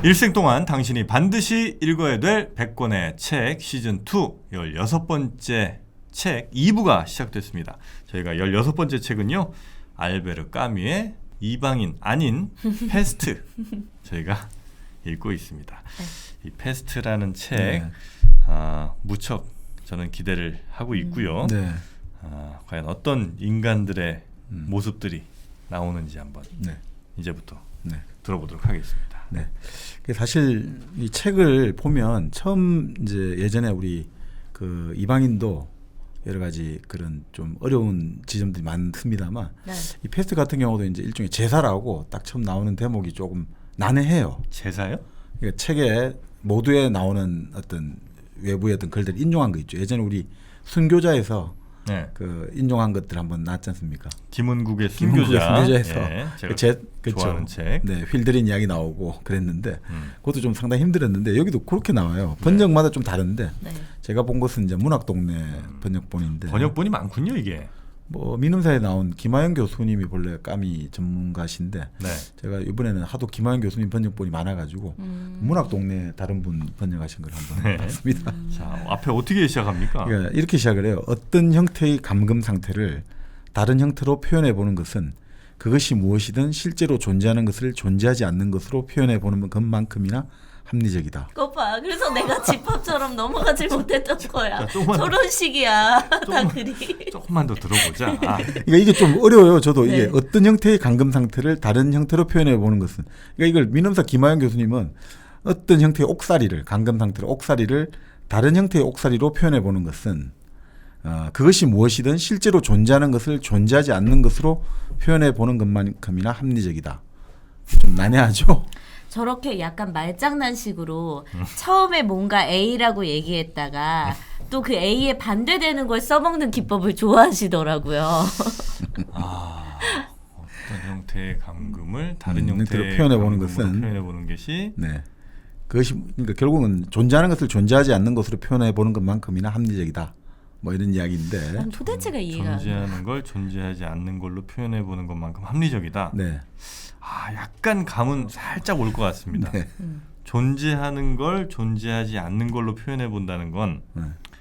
일생 동안 당신이 반드시 읽어야 될 100권의 책 시즌2 16번째 책 2부가 시작됐습니다. 저희가 16번째 책은요. 알베르 까뮈의 이방인 아닌 페스트 저희가 읽고 있습니다. 이 페스트라는 책 무척 저는 기대를 하고 있고요. 과연 어떤 인간들의 모습들이 나오는지 한번 이제부터 들어보도록 하겠습니다. 네. 사실 이 책을 보면 처음 이제 예전에 우리 그 이방인도 여러 가지 그런 좀 어려운 지점들이 많습니다만 이 페스트 같은 경우도 이제 일종의 제사라고 딱 처음 나오는 대목이 조금 난해해요. 제사요? 그러니까 책에 모두에 나오는 어떤 외부의 어떤 글들 인용한 거 있죠. 예전에 우리 순교자에서 그 인용한 것들 한번 나왔지 않습니까? 김은국의 순교자에서 제가 좋아하는 책. 네, 휠드린 이야기 나오고 그랬는데 그것도 좀 상당히 힘들었는데 여기도 그렇게 나와요. 번역마다 좀 다른데 제가 본 것은 이제 문학동네 번역본인데 번역본이 많군요 이게. 뭐 민음사에 나온 김하영 교수님이 본래 까미 전문가신데 제가 이번에는 하도 김하영 교수님 번역본이 많아가지고 문학동네 다른 분 번역하신 걸 한번 봤습니다. 자, 앞에 어떻게 시작합니까? 그러니까 이렇게 시작을 해요. 어떤 형태의 감금 상태를 다른 형태로 표현해 보는 것은 그것이 무엇이든 실제로 존재하는 것을 존재하지 않는 것으로 표현해 보는 것만큼이나 합리적이다. 그거 봐. 그래서 내가 집합처럼 넘어가질 못했던 거야. 저런 식이야. 다 글이. 조금만 더 들어보자. 그러니까 이게 좀 어려워요. 저도 이게 어떤 형태의 감금 상태를 다른 형태로 표현해 보는 것은. 그러니까 이걸 민음사 김하영 교수님은 어떤 형태의 옥살이를 감금 상태로 옥살이를 다른 형태의 옥살이로 표현해 보는 것은 그것이 무엇이든 실제로 존재하는 것을 존재하지 않는 것으로 표현해 보는 것만큼이나 합리적이다. 좀 난해하죠. 저렇게 약간 말장난식으로 처음에 뭔가 A라고 얘기했다가 또 그 A에 반대되는 걸 써먹는 기법을 좋아하시더라고요. 어떤 형태의 감금을 다른 형태로 표현해보는 것은 표현해보는 것이 그것이 그러니까 결국은 존재하는 것을 존재하지 않는 것으로 표현해보는 것만큼이나 합리적이다. 뭐 이런 이야기인데 난 도대체가 이해가 존재하는 걸 존재하지 않는 걸로 표현해보는 것만큼 합리적이다. 약간 감은 살짝 올 것 같습니다. 존재하는 걸 존재하지 않는 걸로 표현해 본다는 건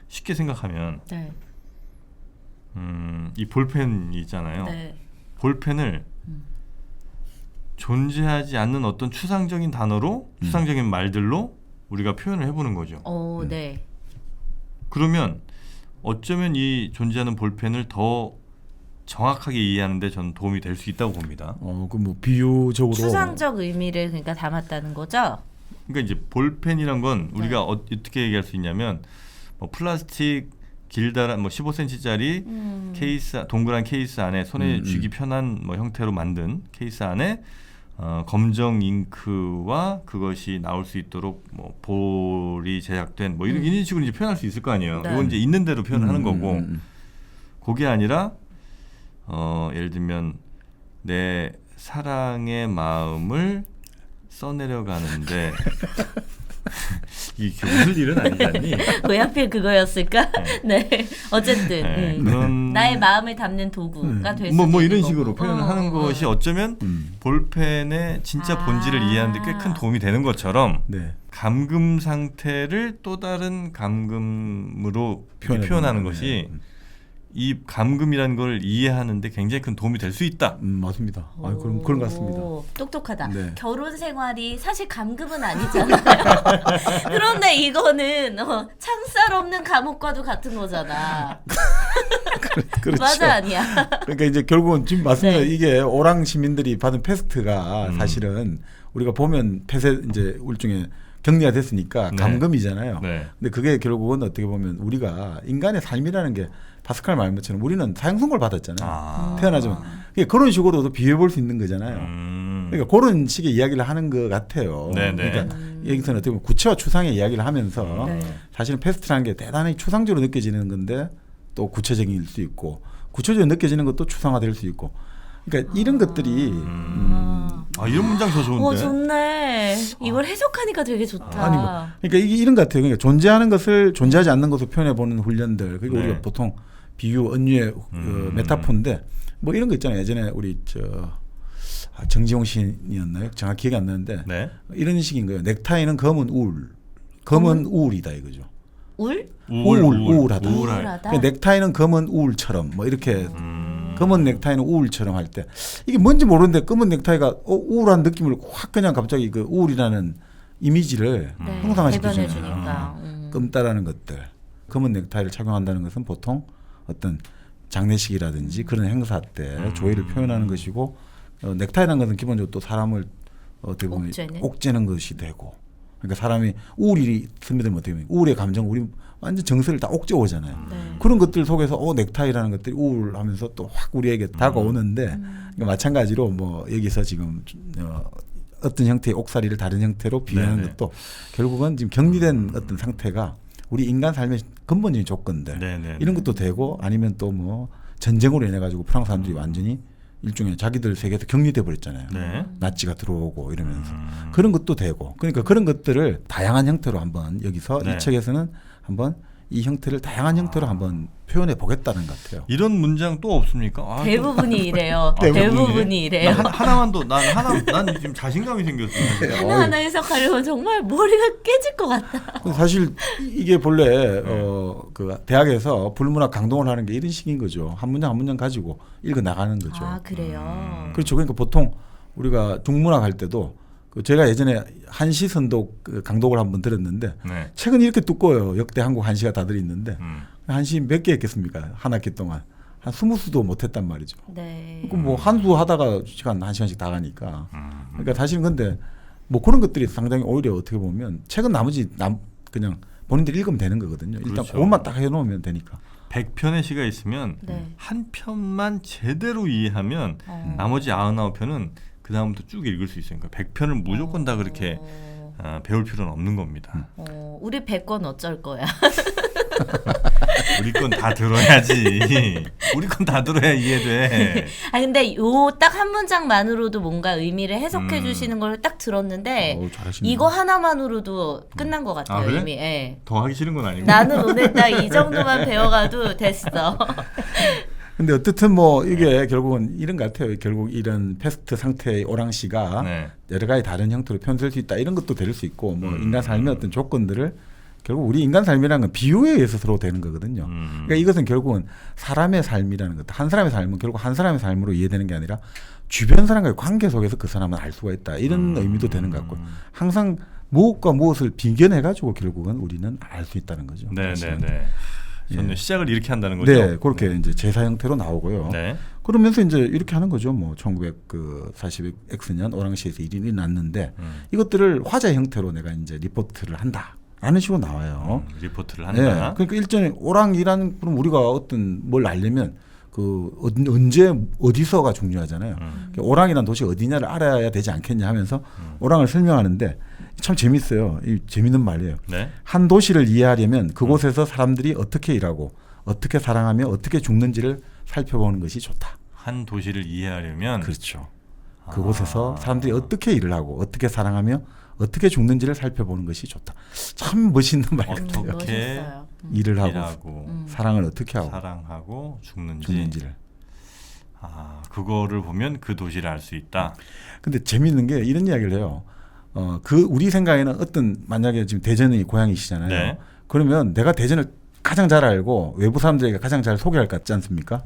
쉽게 생각하면 이 볼펜이 있잖아요. 볼펜을 존재하지 않는 어떤 추상적인 단어로 추상적인 말들로 우리가 표현을 해보는 거죠. 그러면 어쩌면 이 존재하는 볼펜을 더 정확하게 이해하는데 저는 도움이 될 수 있다고 봅니다. 그 뭐 비유적으로 추상적 의미를 그러니까 담았다는 거죠. 그러니까 이제 볼펜이란 건 우리가 어떻게 얘기할 수 있냐면 뭐 플라스틱 길다란 뭐 15cm짜리 케이스 동그란 케이스 안에 손에 쥐기 편한 뭐 형태로 만든 케이스 안에 검정 잉크와 그것이 나올 수 있도록 뭐 볼이 제작된 뭐 이런 식으로 이제 표현할 수 있을 거 아니에요. 이건 이제 있는 대로 표현하는 거고 그게 아니라 예를 들면 내 사랑의 마음을 써내려가는데 이게 웃을 일은 아니잖니. 왜 하필 그거였을까? 어쨌든 그런 나의 마음을 담는 도구가 될 수 있는 뭐 이런 식으로 표현하는 것이 어쩌면 볼펜의 진짜 본질을 이해하는 데 꽤 큰 도움이 되는 것처럼 감금 상태를 또 다른 감금으로 표현하는 것이 이 감금이라는 걸 이해하는데 굉장히 큰 도움이 될 수 있다. 맞습니다. 그런 것 같습니다. 똑똑하다. 결혼 생활이 사실 감금은 아니잖아요. 그런데 이거는 창살 없는 감옥과도 같은 거잖아. 그렇죠. 맞아 아니야. 그러니까 이제 결국은 지금 맞습니다. 이게 오랑 시민들이 받은 패스트가 사실은 우리가 보면 폐쇄 이제 일종의 격리가 됐으니까 감금이잖아요. 근데 그게 결국은 어떻게 보면 우리가 인간의 삶이라는 게 파스칼 말 것처럼 우리는 사형 선고를 받았잖아요. 태어나지만 그런 식으로도 비교해 볼 수 있는 거잖아요. 그러니까 그런 식의 이야기를 하는 것 같아요. 그러니까 여기서는 어떻게 보면 구체와 추상의 이야기를 하면서 사실은 패스트라는 게 대단히 추상적으로 느껴지는 건데 또 구체적일 수 있고 구체적으로 느껴지는 것도 추상화될 수 있고 그러니까 이런 것들이 이런 문장 더 좋은데. 좋네. 이걸 해석하니까 되게 좋다. 그러니까 이게 이런 것 같아요. 그러니까 존재하는 것을 존재하지 않는 것으로 표현해 보는 훈련들. 그리고 우리가 보통 비유, 은유의 메타포인데 뭐 이런 거 있잖아요. 예전에 우리 정지용 시인이었나요? 정확히 기억이 안 나는데 네. 이런 식인 거예요. 넥타이는 검은 검은 우울이다 이거죠. 우울하다. 우울하다. 넥타이는 검은 우울처럼 뭐 이렇게 검은 넥타이는 우울처럼 할 때 이게 뭔지 모르는데 검은 넥타이가 우울한 느낌을 확 그냥 갑자기 그 우울이라는 이미지를 네, 형상화시켜주는 대변해주니까. 검다라는 것들. 검은 넥타이를 착용한다는 것은 보통 어떤 장례식이라든지 그런 행사 때 조의를 표현하는 것이고 넥타이라는 것은 기본적으로 또 사람을 어떻게 보면 옥죄는 것이 되고 그러니까 사람이 우울이 스며들면 어떻게 보면 우울의 감정 우리 완전 정서를 다 옥죄오잖아요. 네. 그런 것들 속에서 넥타이라는 것들이 우울하면서 또 확 우리에게 다가오는데 그러니까 마찬가지로 뭐 여기서 지금 어떤 형태의 옥살이를 다른 형태로 비유하는 것도 결국은 지금 격리된 어떤 상태가 우리 인간 삶의 근본적인 조건들 이런 것도 되고 아니면 또 뭐 전쟁으로 인해 가지고 프랑스 사람들이 완전히 일종의 자기들 세계에서 격리돼 버렸잖아요. 나치가 들어오고 이러면서 그런 것도 되고 그러니까 그런 것들을 다양한 형태로 한번 여기서 이 책에서는 한번 이 형태를 다양한 형태로 한번 표현해 보겠다는 것 같아요. 이런 문장 또 없습니까? 대부분이 이래요. 대부분이 이래요. 하나만 더 난 지금 자신감이 생겼어요. 하나 해석하려면 정말 머리가 깨질 것 같다. 사실 이게 본래 그 대학에서 불문학 강동을 하는 게 이런 식인 거죠. 한 문장 한 문장 가지고 읽어 나가는 거죠. 아 그래요. 그렇죠. 그러니까 보통 우리가 중문학 할 때도 제가 예전에 한시 선독 강독을 한번 들었는데 책은 이렇게 두꺼워요. 역대 한국 한시가 다들 있는데 한시 몇 개 했겠습니까? 한 학기 동안 한 20수도 못했단 말이죠. 네. 그럼 뭐 한 수 하다가 시간 1시간씩 다 가니까. 그러니까 사실은 근데 뭐 그런 것들이 상당히 오히려 어떻게 보면 책은 나머지 그냥 본인들이 읽으면 되는 거거든요. 일단 그렇죠. 그것만 딱 해놓으면 되니까. 100편의 시가 있으면 한 편만 제대로 이해하면 나머지 99편은 그 다음부터 쭉 읽을 수 있으니까 100편을 무조건 다 그렇게 배울 필요는 없는 겁니다. 우리 100권 어쩔 거야. 우리 건 다 들어야지. 우리 건 다 들어야 이해돼. 아 근데 요 딱 한 문장만으로도 뭔가 의미를 해석해 주시는 걸 딱 들었는데 이거 하나만으로도 끝난 것 같아요. 그래? 이미. 예. 더 하기 싫은 건 아니고. 나는 오늘 딱 이 정도만 배워가도 됐어. 근데 어떻든 뭐 이게 결국은 이런 것 같아요. 결국 이런 패스트 상태의 오랑시가 여러 가지 다른 형태로 표현될 수 있다. 이런 것도 될 수 있고 뭐 인간 삶의 어떤 조건들을 결국 우리 인간 삶이라는 건 비유에 의해서 서로 되는 거거든요. 그러니까 이것은 결국은 사람의 삶이라는 것. 한 사람의 삶은 결국 한 사람의 삶으로 이해되는 게 아니라 주변 사람과의 관계 속에서 그 사람은 알 수가 있다. 이런 의미도 되는 것 같고 항상 무엇과 무엇을 비견해 가지고 결국은 우리는 알 수 있다는 거죠. 네네네. 저는 시작을 이렇게 한다는 거죠. 네, 그렇게 이제 제사 형태로 나오고요. 그러면서 이제 이렇게 하는 거죠. 뭐 1940X년 오랑시에서 일이 났는데 이것들을 화제 형태로 내가 이제 리포트를 한다라는 식으로 나와요. 리포트를 한다. 네, 그러니까 일전에 오랑이라는 그럼 우리가 어떤 뭘 알려면 그 언제 어디서가 중요하잖아요. 그러니까 오랑이라는 도시 어디냐를 알아야 되지 않겠냐 하면서 오랑을 설명하는데 참 재밌어요. 이 재밌는 말이에요. 한 도시를 이해하려면 그곳에서 사람들이 어떻게 일하고 어떻게 사랑하며 어떻게 죽는지를 살펴보는 것이 좋다. 한 도시를 이해하려면 그렇죠. 그곳에서 사람들이 어떻게 일을 하고 어떻게 사랑하며 어떻게 죽는지를 살펴보는 것이 좋다. 참 멋있는 말 같아요. 어떻게 일을 하고 사랑을 어떻게 하고 사랑하고 죽는지를. 그거를 보면 그 도시를 알 수 있다. 근데 재밌는 게 이런 이야기를 해요. 그 우리 생각에는 어떤 만약에 지금 대전이 고향이시잖아요. 그러면 내가 대전을 가장 잘 알고 외부 사람들에게 가장 잘 소개할 것 같지 않습니까?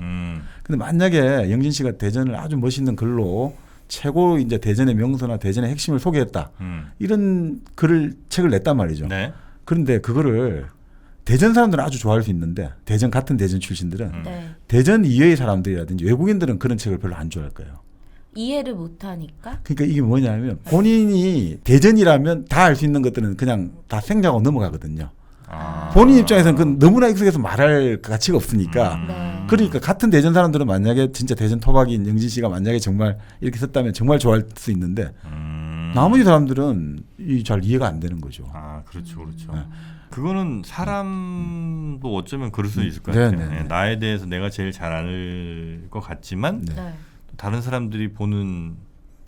근데 만약에 영진 씨가 대전을 아주 멋있는 글로 최고 이제 대전의 명소나 대전의 핵심을 소개했다. 이런 책을 냈단 말이죠. 그런데 그거를 대전 사람들은 아주 좋아할 수 있는데 같은 대전 출신들은 대전 이외의 사람들이라든지 외국인들은 그런 책을 별로 안 좋아할 거예요. 이해를 못하니까? 그러니까 이게 뭐냐면 본인이 대전이라면 다 알 수 있는 것들은 그냥 다 생략하고 넘어가거든요. 본인 입장에서는 그건 너무나 익숙해서 말할 가치가 없으니까. 그러니까 같은 대전 사람들은 만약에 진짜 대전 토박이인 영진 씨가 만약에 정말 이렇게 썼다면 정말 좋아할 수 있는데 나머지 사람들은 잘 이해가 안 되는 거죠. 그렇죠. 그거는 사람도 어쩌면 그럴 수 있을 것 같아요. 나에 대해서 내가 제일 잘 아는 것 같지만 다른 사람들이 보는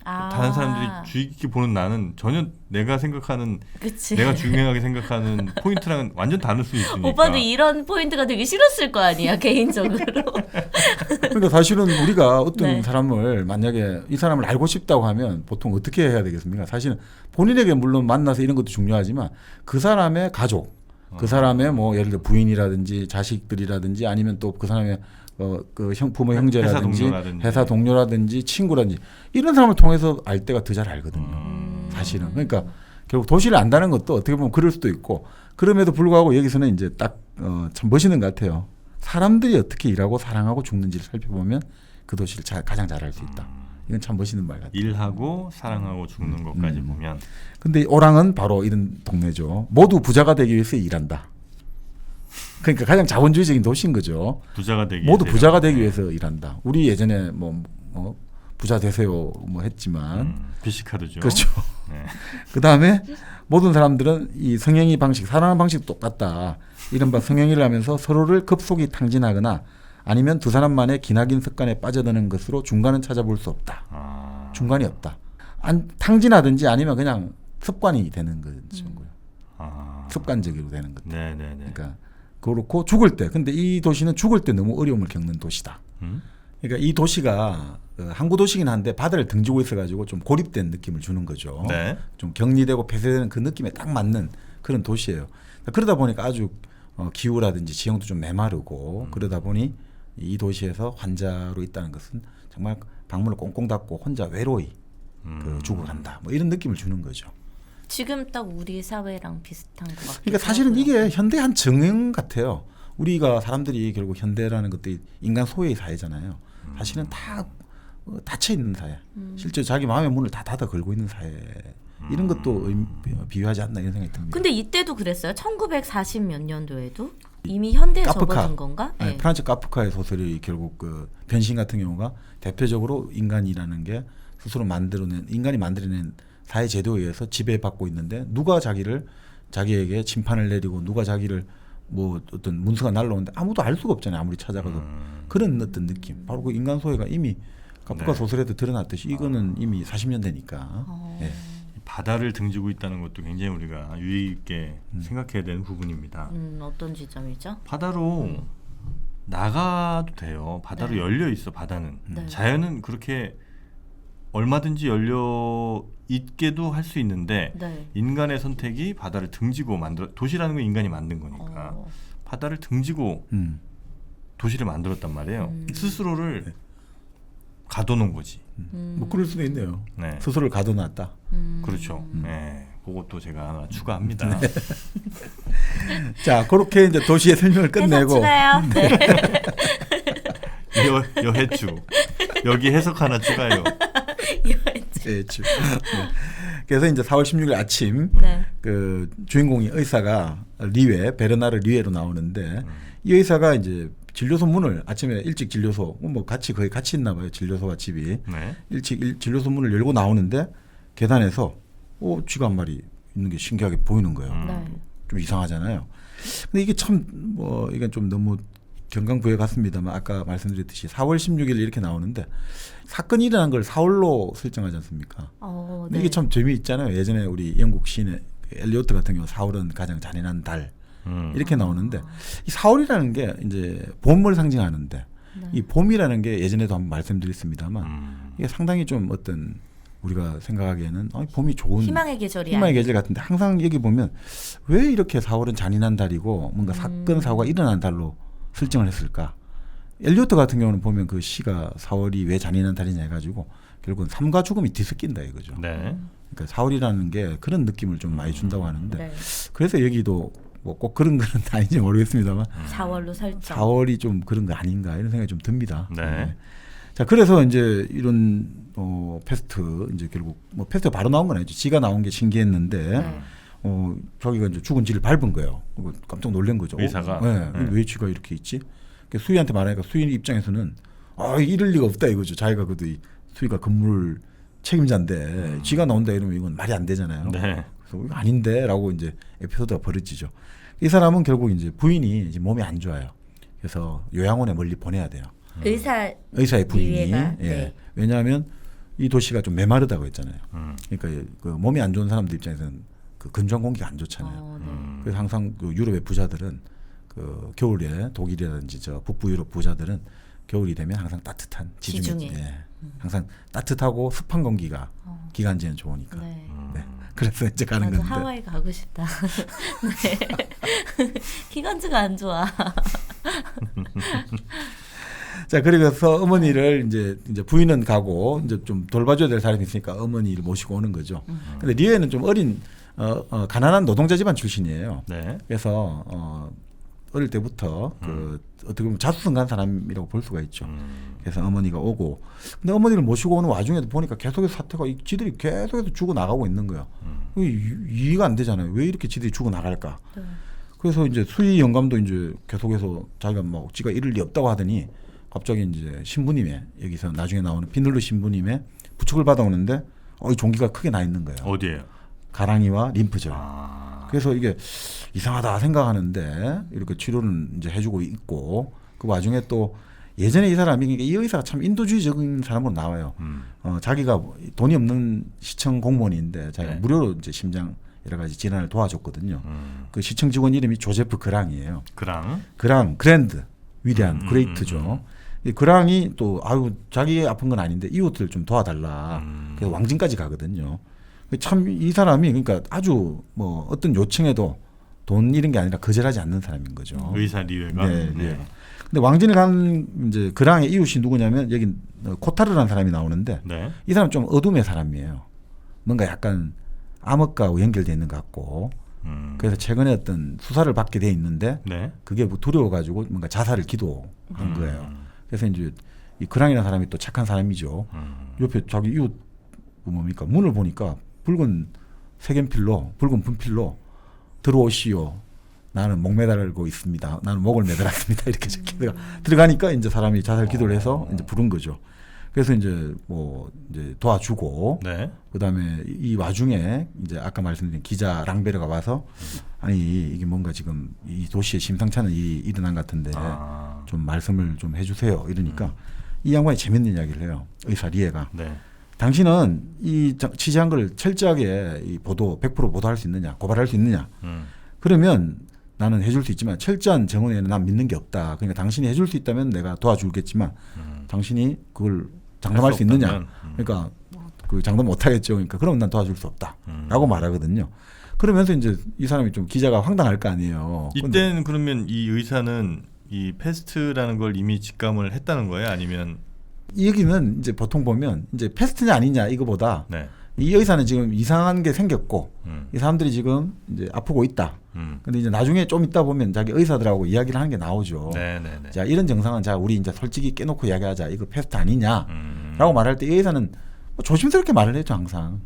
다른 사람들이 주의 깊게 보는 나는 전혀 내가 생각하는 그치. 내가 중요하게 생각하는 포인트랑은 완전 다를 수 있으니까. 오빠도 이런 포인트가 되게 싫었을 거 아니야 개인적으로. 그러니까 사실은 우리가 어떤 네. 사람을 만약에 이 사람을 알고 싶다고 하면 보통 어떻게 해야 되겠습니까? 사실은 본인에게 물론 만나서 이런 것도 중요하지만 그 사람의 가족, 그 사람의 뭐 예를 들어 부인이라든지 자식들이라든지 아니면 또 그 사람의 그 부모 형제라든지 회사 동료라든지 친구라든지 이런 사람을 통해서 알 때가 더 잘 알거든요. 사실은. 그러니까 결국 도시를 안다는 것도 어떻게 보면 그럴 수도 있고 그럼에도 불구하고 여기서는 이제 딱 참 멋있는 것 같아요. 사람들이 어떻게 일하고 사랑하고 죽는지를 살펴보면 그 도시를 가장 잘 알 수 있다. 이건 참 멋있는 말 같아요. 일하고 사랑하고 죽는 것까지 보면. 근데 오랑은 바로 이런 동네죠. 모두 부자가 되기 위해서 일한다. 그러니까 가장 자본주의적인 도시인 거죠. 부자가 되기 모두 위해서 부자가 되기 위해서 일한다. 우리 예전에 뭐 부자 되세요 뭐 했지만 비시카드죠. 그렇죠. 네. 그 다음에 모든 사람들은 이 성행위 방식, 살아가는 방식 똑같다. 이른바 성행위를 하면서 서로를 급속히 탕진하거나 아니면 두 사람만의 기나긴 습관에 빠져드는 것으로 중간은 찾아볼 수 없다. 중간이 없다. 탕진하든지 아니면 그냥 습관이 되는 거고요. 습관적으로 되는 것. 네네네. 그러니까 그렇고 죽을 때, 근데 이 도시는 죽을 때 너무 어려움을 겪는 도시다. 그러니까 이 도시가 항구 도시긴 한데 바다를 등지고 있어가지고 좀 고립된 느낌을 주는 거죠. 네. 좀 격리되고 폐쇄되는 그 느낌에 딱 맞는 그런 도시예요. 그러다 보니까 아주 기후라든지 지형도 좀 메마르고 그러다 보니 이 도시에서 환자로 있다는 것은 정말 방문을 꽁꽁 닫고 혼자 외로이 죽어간다. 뭐 이런 느낌을 주는 거죠. 지금 딱 우리 사회랑 비슷한 것 같아요. 그러니까 사실은 이게 현대의 한 정형 같아요. 우리가 사람들이 결국 현대라는 것도 인간 소외의 사회잖아요. 사실은 다 닫혀 있는 사회. 실제 자기 마음의 문을 다 닫아 걸고 있는 사회. 이런 것도 비유하지 않나 이런 생각이 듭니다. 근데 이때도 그랬어요. 1940 몇 년도에도 이미 현대에 접어든 건가? 네. 네. 프란츠 카프카의 소설이 결국 그 변신 같은 경우가 대표적으로 인간이라는 게 스스로 인간이 만들어낸 사회 제도에 의해서 지배받고 있는데 누가 자기에게 심판을 내리고 누가 자기를 뭐 어떤 문서가 날라오는데 아무도 알 수가 없잖아요. 아무리 찾아가도. 그런 어떤 느낌. 바로 그 인간 소외가 이미 카프카 소설에도 드러났듯이 이거는 이미 40년 되니까. 예. 바다를 등지고 있다는 것도 굉장히 우리가 유의 있게 생각해야 되는 부분입니다. 어떤 지점이죠? 바다로 나가도 돼요. 바다로 네. 열려 있어. 바다는. 네. 자연은 그렇게 얼마든지 열려 있게도 할 수 있는데 네. 인간의 선택이 바다를 등지고 도시라는 건 인간이 만든 거니까 바다를 등지고 도시를 만들었단 말이에요. 스스로를 네. 가둬놓은 거지. 뭐 그럴 수도 있네요. 네. 스스로를 가둬놨다. 그렇죠. 네. 그것도 제가 하나 추가합니다. 네. 자, 그렇게 이제 도시의 설명을 끝내고 추가요. 네. 여해추 여기 해석 하나 추가요. 여해추. 네. 그래서 이제 4월 16일 아침 네. 그 주인공이 의사가 베르나르 리웨로 나오는데 이 의사가 이제 진료소 문을 아침에 일찍 진료소 뭐 거의 같이 있나 봐요. 진료소와 집이. 네. 일찍 진료소 문을 열고 나오는데 계단에서 쥐가 한 마리 있는 게 신기하게 보이는 거예요. 네. 좀 이상하잖아요. 근데 이게 참 이건 좀 너무 경강부에 같습니다만 아까 말씀드렸듯이 4월 16일 이렇게 나오는데 사건이 일어난 걸 4월로 설정하지 않습니까? 근데 네. 이게 참 재미있잖아요. 예전에 우리 영국 시인의 엘리오트 같은 경우 4월은 가장 잔인한 달 이렇게 나오는데 이 4월이라는 게 이제 봄을 상징하는데 네. 이 봄이라는 게 예전에도 한번 말씀드렸습니다만 이게 상당히 좀 어떤 우리가 생각하기에는 봄이 좋은 희망의 계절이 희망의 계절 같은데 항상 여기 보면 왜 이렇게 4월은 잔인한 달이고 뭔가 사건 사고가 일어난 달로 설정을 했을까? 엘리오트 같은 경우는 보면 그 시가 4월이 왜 잔인한 달이냐 해가지고 결국은 삶과 죽음이 뒤섞인다 이거죠. 네. 그러니까 4월이라는 게 그런 느낌을 좀 많이 준다고 하는데 네. 그래서 여기도 뭐 꼭 그런 건 아닌지 모르겠습니다만 4월로 설정. 4월이 좀 그런 거 아닌가 이런 생각이 좀 듭니다. 네. 자, 그래서 이제 이런 패스트 이제 결국 뭐 패스트가 바로 나온 건 아니죠. 지가 나온 게 신기했는데 자기가 이제 죽은 지를 밟은 거예요. 깜짝 놀란 거죠. 의사가. 네. 왜 쥐가 이렇게 있지? 수희한테 말하니까 수희 입장에서는 이럴 리가 없다 이거죠. 자기가 수희가 건물 책임자인데 쥐가 나온다 이러면 이건 말이 안 되잖아요. 네. 그래서 이거 아닌데라고 이제 에피소드가 벌어지죠. 이 사람은 결국 이제 부인이 이제 몸이 안 좋아요. 그래서 요양원에 멀리 보내야 돼요. 의사의 부인이. 리웨가, 예. 네. 왜냐하면 이 도시가 좀 메마르다고 했잖아요. 그러니까 그 몸이 안 좋은 사람들 입장에서는 그 건조한 공기가 안 좋잖아요. 그래서 항상 그 유럽의 부자들은 그 겨울에 독일이라든지 저 북부 유럽 부자들은 겨울이 되면 항상 따뜻한 지중해. 예. 항상 따뜻하고 습한 공기가 기관지에는 좋으니까. 네. 네. 그래서 이제 가는 나도 건데. 하와이 가고 싶다. 네. 기관지가 안 좋아. 자, 그래서 어머니를 이제 부인은 가고 이제 좀 돌봐줘야 될 사람이 있으니까 어머니를 모시고 오는 거죠. 근데 리에는 좀 어린 가난한 노동자 집안 출신이에요. 네. 그래서 어릴 때부터 그 어떻게 보면 자수성가한 사람이라고 볼 수가 있죠. 그래서 어머니가 오고, 근데 어머니를 모시고 오는 와중에도 보니까 계속해서 사태가 지들이 계속해서 죽어 나가고 있는 거예요. 이해가 안 되잖아요. 왜 이렇게 지들이 죽어 나갈까? 네. 그래서 이제 수희 영감도 이제 계속해서 자기가 뭐 지가 이럴 리 없다고 하더니 갑자기 이제 신부님의 여기서 나중에 나오는 비늘로 신부님의 부축을 받아오는데 이 종기가 크게 나 있는 거예요. 어디에요? 가랑이와 림프절. 아. 그래서 이게 이상하다 생각하는데 이렇게 치료는 이제 해주고 있고, 그 와중에 또 예전에 이 사람이, 그러니까 이 의사가 참 인도주의적인 사람으로 나와요. 자기가 돈이 없는 시청 공무원인데 자기가 네. 무료로 이제 심장 여러 가지 질환을 도와줬거든요. 그 시청 직원 이름이 조제프 그랑이에요. 그랑 그랜드 위대한 그레이트죠. 이 그랑이 또 자기 아픈 건 아닌데 이웃들 좀 도와달라. 그래서 왕진까지 가거든요. 참 이 사람이 그러니까 아주 뭐 어떤 요청에도 돈 이런 게 아니라 거절하지 않는 사람인 거죠. 의사 리웨가. 네. 근데 왕진에 간 이제 그랑의 이웃이 누구냐면 여기 코타르라는 사람이 나오는데 네. 이 사람 좀 어둠의 사람이에요. 뭔가 약간 암흑과 연결돼 있는 것 같고. 그래서 최근에 어떤 수사를 받게 돼 있는데 네. 그게 뭐 두려워가지고 뭔가 자살을 기도한 거예요. 그래서 이제 이 그랑이라는 사람이 또 착한 사람이죠. 옆에 자기 이웃 뭡니까 문을 보니까 붉은 색연필로 붉은 분필로 들어오시오. 나는 목 매달고 있습니다. 나는 목을 매달았습니다. 이렇게 적혀가 들어가니까 이제 사람이 자살 기도를 해서 이제 부른 거죠. 그래서 이제 뭐 이제 도와주고, 네. 그다음에 이 와중에 이제 아까 말씀드린 기자 랑베르가 와서 아니 이게 뭔가 지금 이 도시에 심상찮은 일이 일어난 것 같은데 좀 말씀을 좀 해주세요. 이러니까 이 양반이 재밌는 이야기를 해요. 의사 리에가. 네. 당신은 이 취재한 걸 철저하게 이 보도 100% 보도할 수 있느냐, 고발할 수 있느냐. 그러면 나는 해줄 수 있지만 철저한 정원에는 난 믿는 게 없다. 그러니까 당신이 해줄 수 있다면 내가 도와주겠지만 당신이 그걸 장담할 수 있느냐. 그러니까 그 장담 못 하겠죠. 그러니까 그럼 난 도와줄 수 없다라고 말하거든요. 그러면서 이제 이 사람이 좀 기자가 황당할 거 아니에요. 이때는 그러면 이 의사는 이 패스트라는 걸 이미 직감을 했다는 거예요? 아니면 이 얘기는 이제 보통 보면 이제 패스트냐 아니냐 이거보다 네. 이 의사는 지금 이상한 게 생겼고 이 사람들이 지금 이제 아프고 있다. 근데 이제 나중에 좀 있다 보면 자기 의사들하고 이야기를 하는 게 나오죠. 네네네. 자, 이런 증상은 자 우리 이제 솔직히 깨놓고 이야기하자. 이거 패스트 아니냐라고 말할 때 이 의사는 뭐 조심스럽게 말을 했죠 항상.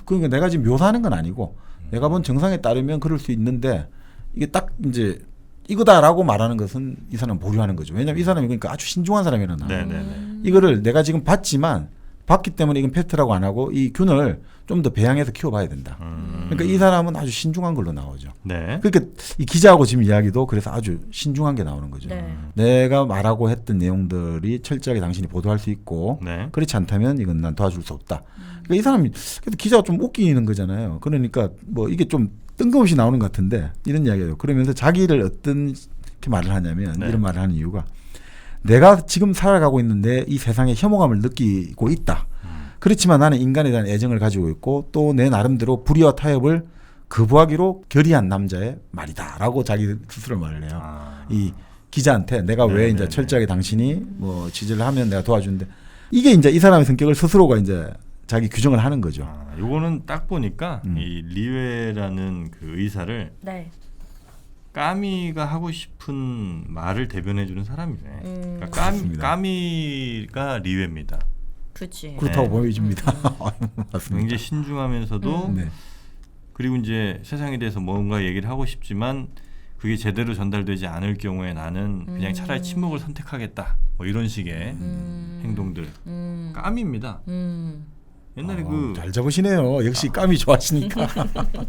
그러니까 내가 지금 묘사하는 건 아니고 내가 본 증상에 따르면 그럴 수 있는데 이게 딱 이제 이거다라고 말하는 것은 이 사람은 보류하는 거죠. 왜냐하면 이 사람이 그러니까 아주 신중한 사람이라나. 네네네. 이거를 내가 지금 봤기 때문에 이건 패스트라고 안 하고 이 균을 좀 더 배양해서 키워봐야 된다. 그러니까 이 사람은 아주 신중한 걸로 나오죠. 네. 그러니까 이 기자하고 지금 이야기도 그래서 아주 신중한 게 나오는 거죠. 네. 내가 말하고 했던 내용들이 철저하게 당신이 보도할 수 있고 네. 그렇지 않다면 이건 난 도와줄 수 없다. 그러니까 이 사람이 그래도 기자가 좀 웃기는 거잖아요. 그러니까 뭐 이게 좀 뜬금없이 나오는 것 같은데 이런 이야기예요. 그러면서 자기를 어떤 게 말을 하냐면 네. 이런 말을 하는 이유가 내가 지금 살아가고 있는데 이 세상에 혐오감을 느끼고 있다. 그렇지만 나는 인간에 대한 애정을 가지고 있고 또 내 나름대로 불의와 타협을 거부하기로 결의한 남자의 말이다라고 자기 스스로 말을 해요. 이 기자한테 내가 왜 이제 철저하게 당신이 뭐 취재를 하면 내가 도와주는데 이게 이제 이 사람의 성격을 스스로가 이제 자기 규정을 하는 거죠. 요거는 딱 보니까 이 리웨라는 그 의사를 네. 까미가 하고 싶은 말을 대변해주는 사람이네. 그러니까 까미가 리웨입니다. 그렇지. 그렇다고 보여집니다. 맞습니다. 굉장히 신중하면서도 네. 그리고 이제 세상에 대해서 뭔가 얘기를 하고 싶지만 그게 제대로 전달되지 않을 경우에 나는 그냥 차라리 침묵을 선택하겠다. 뭐 이런 식의 행동들. 까미입니다. 옛날에 잘 잡으시네요. 역시 까미 좋아하시니까.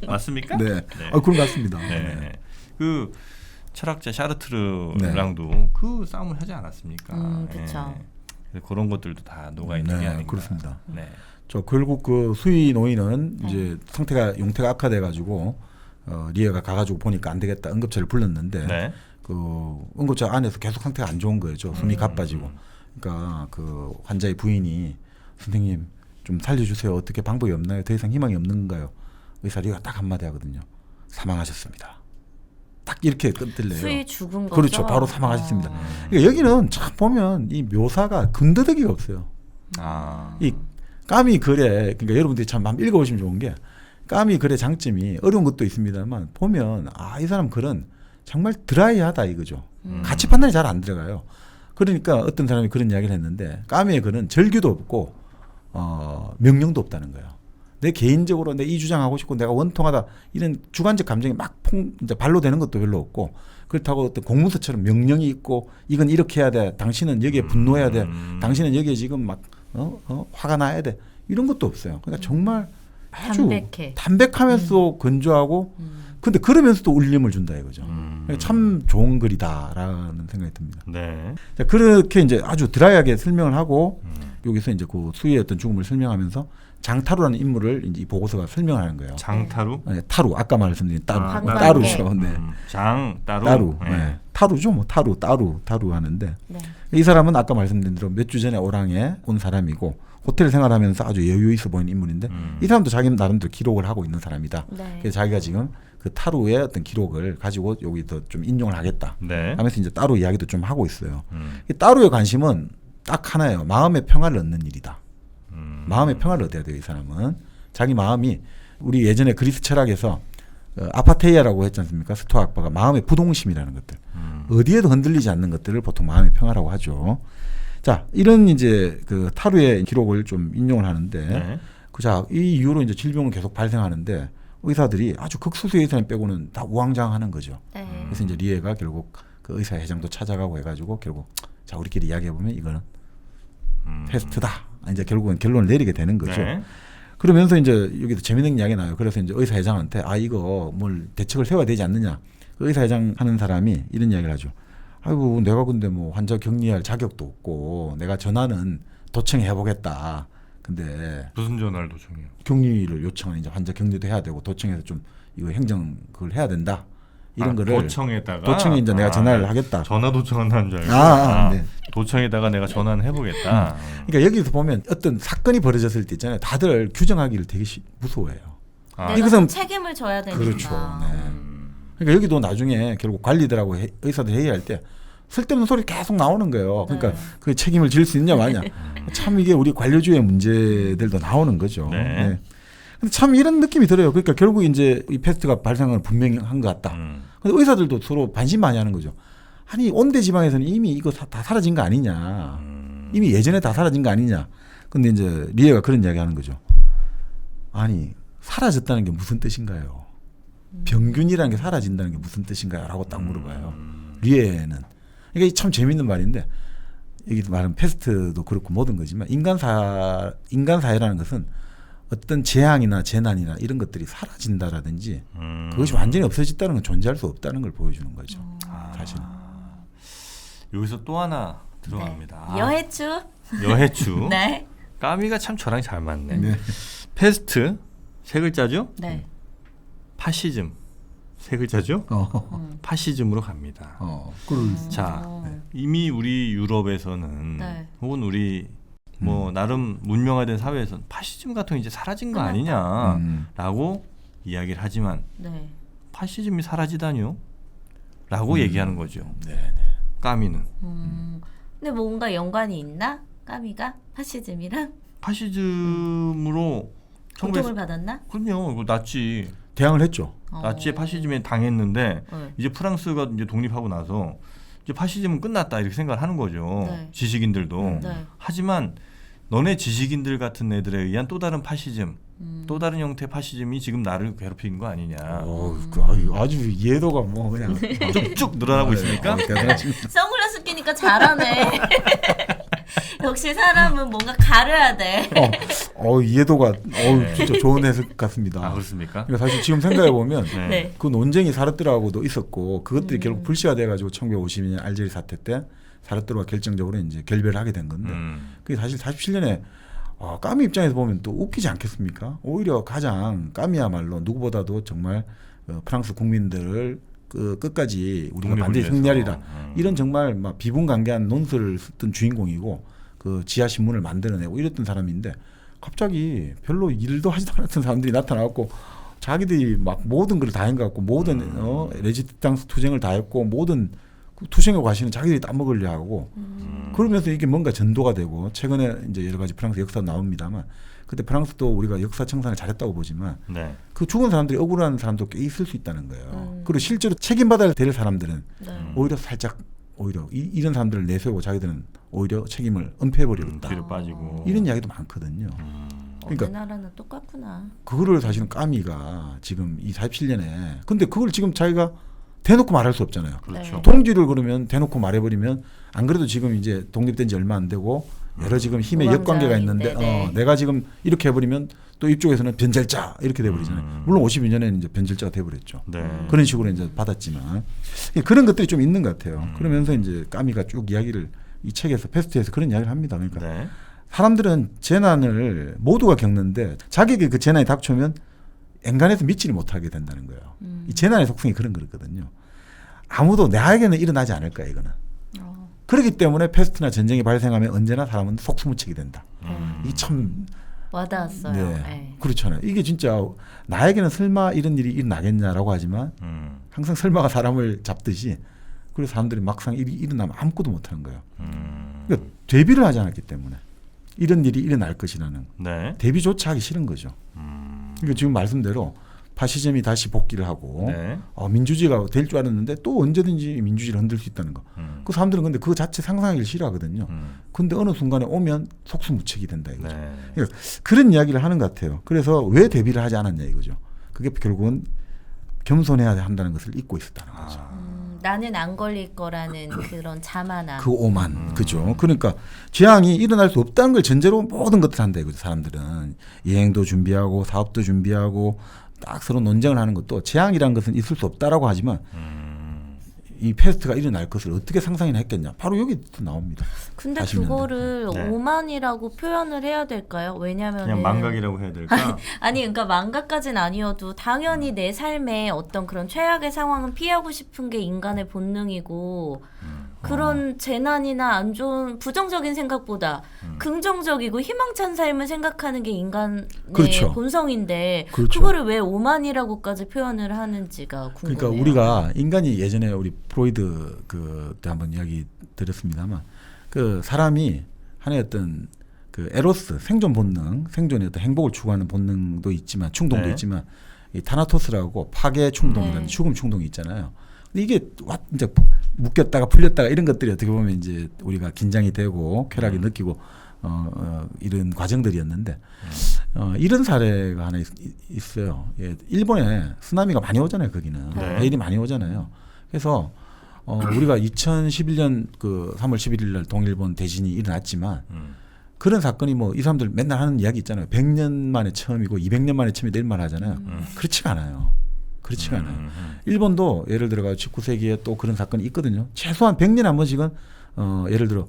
맞습니까? 네. 네. 그런 것 같습니다. 네. 그 철학자 샤르트르랑도 그 싸움을 하지 않았습니까? 그렇죠. 그런 것들도 다 녹아 있는 게 아닌가. 그렇습니다. 네. 저 결국 그 수의 노인은 이제 상태가 용태가 악화돼 가지고 리에가 가가지고 보니까 안 되겠다 응급차를 불렀는데 네. 그 응급차 안에서 계속 상태가 안 좋은 거예요. 숨이 가빠지고. 그러니까 그 환자의 부인이 선생님 좀 살려주세요. 어떻게 방법이 없나요? 더 이상 희망이 없는가요? 의사 리에가 딱 한마디 하거든요. 사망하셨습니다. 딱 이렇게 끝들래요. 수의 죽은 거죠. 그렇죠. 바로 사망하셨습니다. 그러니까 여기는 참 보면 이 묘사가 근더덕이가 없어요. 이 까미 글에 그러니까 여러분들이 참 한번 읽어보시면 좋은 게 까미 글의 장점이 어려운 것도 있습니다만 보면 이 사람 글은 정말 드라이하다 이거죠. 가치 판단이 잘 안 들어가요. 그러니까 어떤 사람이 그런 이야기를 했는데 까미의 글은 절규도 없고 명령도 없다는 거예요. 내 개인적으로 내 이 주장하고 싶고 내가 원통하다 이런 주관적 감정이 막 이제 발로되는 것도 별로 없고 그렇다고 어떤 공문서처럼 명령이 있고 이건 이렇게 해야 돼. 당신은 여기에 분노해야 돼. 당신은 여기에 지금 막 화가 나야 돼. 이런 것도 없어요. 그러니까 정말 아주 담백하면서 건조하고 근데 그러면서도 울림을 준다 이거죠. 그러니까 참 좋은 글이다라는 생각이 듭니다. 네. 자, 그렇게 이제 아주 드라이하게 설명을 하고 여기서 이제 그 수희의 어떤 죽음을 설명하면서 장타루라는 인물을 이제 이 보고서가 설명하는 거예요. 장타루? 네, 타루. 아까 말씀드린 따루. 네. 따루죠. 네. 따루. 네. 네. 타루죠. 뭐 따루 하는데 네. 이 사람은 아까 말씀드린 대로 몇 주 전에 오랑에 온 사람이고 호텔 생활하면서 아주 여유 있어 보이는 인물인데 이 사람도 자기 나름대로 기록을 하고 있는 사람이다. 네. 그래서 자기가 지금 그 타루의 어떤 기록을 가지고 여기서 좀 인용을 하겠다. 네. 하면서 이제 따루 이야기도 좀 하고 있어요. 이 따루의 관심은 딱 하나예요. 마음의 평화를 얻는 일이다. 마음의 평화를 얻어야 돼요. 이 사람은 자기 마음이 우리 예전에 그리스 철학에서 아파테이아라고 했지 않습니까? 스토아 학파가 마음의 부동심이라는 것들 어디에도 흔들리지 않는 것들을 보통 마음의 평화라고 하죠. 자, 이런 이제 그 타루의 기록을 좀 인용을 하는데 네. 자, 이 이후로 이제 질병은 계속 발생하는데 의사들이 아주 극소수의 의사님 빼고는 다 우왕좌왕하는 거죠. 네. 그래서 이제 리에가 결국 그 의사 회장도 찾아가고 해가지고 결국 자 우리끼리 이야기해 보면 이거는 패스트다. 이제 결국은 결론을 내리게 되는 거죠. 네. 그러면서 이제 여기도 재밌는 이야기 나요. 그래서 이제 의사 회장한테 이거 뭘 대책을 세워야 되지 않느냐. 그 의사 회장 하는 사람이 이런 이야기를 하죠. 아이고 내가 근데 뭐 환자 격리할 자격도 없고 내가 전화는 도청해 보겠다. 근데 무슨 전화를 도청해요? 격리를 요청하는 이제 환자 격리도 해야 되고 도청해서 좀 이거 행정 그걸 해야 된다. 이런 거를 도청에 이제 내가 전화를 하겠다. 전화 도청한다는 줄 알고. 네. 도청에다가 내가 전화는 해보겠다. 그러니까 여기서 보면 어떤 사건이 벌어졌을 때 있잖아요. 다들 규정하기를 되게 무서워해요. 내가 이것은 책임을 져야 되니까. 그렇죠. 네. 그러니까 여기도 나중에 결국 관리들하고 의사들 회의할 때 쓸데없는 소리 계속 나오는 거예요. 그러니까 그 책임을 질 수 있냐 마냐. 참 이게 우리 관료주의 문제들도 나오는 거죠. 네. 네. 근데 참 이런 느낌이 들어요. 그러니까 결국 이제 이 패스트가 발생은 분명히 한 것 같다. 근데 의사들도 서로 반신반의하는 거죠. 아니 온대 지방에서는 이미 이거 다 사라진 거 아니냐. 이미 예전에 다 사라진 거 아니냐. 근데 이제 리에가 그런 이야기하는 거죠. 아니 사라졌다는 게 무슨 뜻인가요? 병균이라는 게 사라진다는 게 무슨 뜻인가요? 라고 딱 물어봐요. 리에는. 이게 참 재밌는 말인데 여기 말은 패스트도 그렇고 모든 거지만 인간 사회라는 것은 어떤 재앙이나 재난이나 이런 것들이 사라진다라든지 그것이 완전히 없어졌다는 건 존재할 수 없다는 걸 보여주는 거죠. 사실은. 여기서 또 하나 들어갑니다. 네. 여해추. 여해추. 네. 까미가 참 저랑 잘 맞네. 네. 패스트 세 글자죠? 네. 파시즘 세 글자죠? 파시즘으로 갑니다. 자, 이미 우리 유럽에서는 네. 혹은 우리 뭐 나름 문명화된 사회에서는 파시즘 같은 게 이제 사라진 거 아니냐라고 이야기를 하지만 네. 파시즘이 사라지다니요? 라고 얘기하는 거죠. 네. 까미는. 근데 뭔가 연관이 있나? 까미가 파시즘이랑 파시즘으로 고통을 받았나? 그럼요. 이거 나치 대항을 했죠. 나치의 파시즘에 당했는데 네. 이제 프랑스가 이제 독립하고 나서 이제 파시즘은 끝났다 이렇게 생각을 하는 거죠. 네. 지식인들도. 네. 하지만 너네 지식인들 같은 애들에 의한 또 다른 파시즘, 또 다른 형태의 파시즘이 지금 나를 괴롭히는 거 아니냐. 아주 이해도가 뭐 그냥 쭉쭉 늘어나고 있으니까. 선글라스 끼니까 잘하네. 역시 사람은 뭔가 가려야 돼. 이해도가 진짜 좋은 해석 같습니다. 그렇습니까? 그러니까 사실 지금 생각해 보면 네. 그 논쟁이 사르뜨라고도 있었고 그것들이 결국 불씨가 돼가지고 1952년 알제리 사태 때 사르트르가 결정적으로 이제 결별을 하게 된 건데 그게 사실 47년에 까미 입장에서 보면 또 웃기지 않겠습니까? 오히려 가장 까미야말로 누구보다도 정말 프랑스 국민들을 끝까지 우리가 반드시 승리하리라 이런 정말 막 비분간개한 논설을 썼던 주인공이고 그 지하 신문을 만들어내고 이랬던 사람인데 갑자기 별로 일도 하지도 않았던 사람들이 나타나고 자기들이 막 모든 걸 다 한 것 같고 모든 레지스탕스 투쟁을 다 했고 모든 투쟁의 과실은 자기들이 따먹으려 하고 그러면서 이게 뭔가 전도가 되고 최근에 이제 여러 가지 프랑스 역사 나옵니다만 그때 프랑스도 우리가 역사 청산을 잘했다고 보지만 네. 그 죽은 사람들이 억울한 사람도 꽤 있을 수 있다는 거예요. 그리고 실제로 책임받아야 될 사람들은 오히려 살짝 오히려 이런 사람들을 내세우고 자기들은 오히려 책임을 은폐해버렸다. 뒤로 빠지고 이런 이야기도 많거든요. 그러니까 나라는 똑같구나. 그거를 사실은 까미가 지금 이 47년에 근데 그걸 지금 자기가 대놓고 말할 수 없잖아요. 그렇죠. 동지를 그러면 대놓고 말해버리면 안 그래도 지금 이제 독립된 지 얼마 안 되고 여러 지금 힘의 역관계가 있는데 내가 지금 이렇게 해버리면 또 이쪽에서는 변절자 이렇게 돼버리잖아요. 물론 52년에는 이제 변절자가 돼버렸죠. 네. 그런 식으로 이제 받았지만 그런 것들이 좀 있는 것 같아요. 그러면서 이제 까미가 쭉 이야기를 이 책에서 페스트에서 그런 이야기를 합니다. 그러니까 네. 사람들은 재난을 모두가 겪는데 자기에게 그 재난이 닥쳐오면 엔간해서 믿지를 못하게 된다는 거예요. 이 재난의 속성이 그런 거거든요. 아무도 나에게는 일어나지 않을 거야 이거는. 그렇기 때문에 패스트나 전쟁이 발생하면 언제나 사람은 속수무책이 된다. 이게 참 와닿았어요. 네. 그렇잖아요. 이게 진짜 나에게는 설마 이런 일이 일어나겠냐라고 하지만 항상 설마가 사람을 잡듯이 그래서 사람들이 막상 일이 일어나면 아무것도 못하는 거예요. 그러니까 대비를 하지 않았기 때문에 이런 일이 일어날 것이라는 네. 대비조차 하기 싫은 거죠. 그러니까 지금 말씀대로 파시즘이 다시 복귀를 하고 네. 민주주의가 될 줄 알았는데 또 언제든지 민주주의를 흔들 수 있다는 거. 그 사람들은 근데 그거 자체 상상하기를 싫어하거든요. 근데 어느 순간에 오면 속수무책이 된다 이거죠. 네. 그러니까 그런 이야기를 하는 것 같아요. 그래서 왜 대비를 하지 않았냐 이거죠. 그게 결국은 겸손해야 한다는 것을 잊고 있었다는 거죠. 나는 안 걸릴 거라는 그런 자만함. 그 오만. 그죠. 그러니까 재앙이 일어날 수 없다는 걸 전제로 모든 것들을 한다 이거죠. 사람들은. 여행도 준비하고 사업도 준비하고 딱 서로 논쟁을 하는 것도 재앙이라는 것은 있을 수 없다라고 하지만 이 패스트가 일어날 것을 어떻게 상상이나 했겠냐. 바로 여기 나옵니다. 근데 40년대. 그거를 네. 오만이라고 표현을 해야 될까요? 왜냐하면 그냥 망각이라고 해야 될까? 아니 그러니까 망각까지는 아니어도 당연히 내 삶에 어떤 그런 최악의 상황은 피하고 싶은 게 인간의 본능이고 그런 재난이나 안 좋은 부정적인 생각보다 긍정적이고 희망찬 삶을 생각하는 게 인간의 그렇죠. 본성인데 그렇죠. 그거를 왜 오만이라고까지 표현을 하는지가 궁금해요. 그러니까 우리가 인간이 예전에 우리 프로이드 그때 한번 이야기 드렸습니다만 그 사람이 하나의 어떤 그 에로스 생존 본능, 생존의 어떤 행복을 추구하는 본능도 있지만 충동도 네. 있지만 이 타나토스라고 파괴 충동이라는 네. 죽음 충동이 있잖아요. 근데 이게 이제 묶였다가 풀렸다가 이런 것들이 어떻게 보면 이제 우리가 긴장이 되고 쾌락이 느끼고 이런 과정들이었는데 이런 사례가 하나 있어요. 예, 일본에 쓰나미가 많이 오잖아요. 거기는 네. 내일이 많이 오잖아요. 그래서 우리가 2011년 그 3월 11일 날 동일본 대진이 일어났지만 그런 사건이 뭐 이 사람들 맨날 하는 이야기 있잖아요. 100년 만에 처음이고 200년 만에 처음이 될 말 하잖아요. 그렇지가 않아요. 그렇지가 않아요. 일본도 예를 들어 19세기에 또 그런 사건이 있거든요. 최소한 100년에 한 번씩은 예를 들어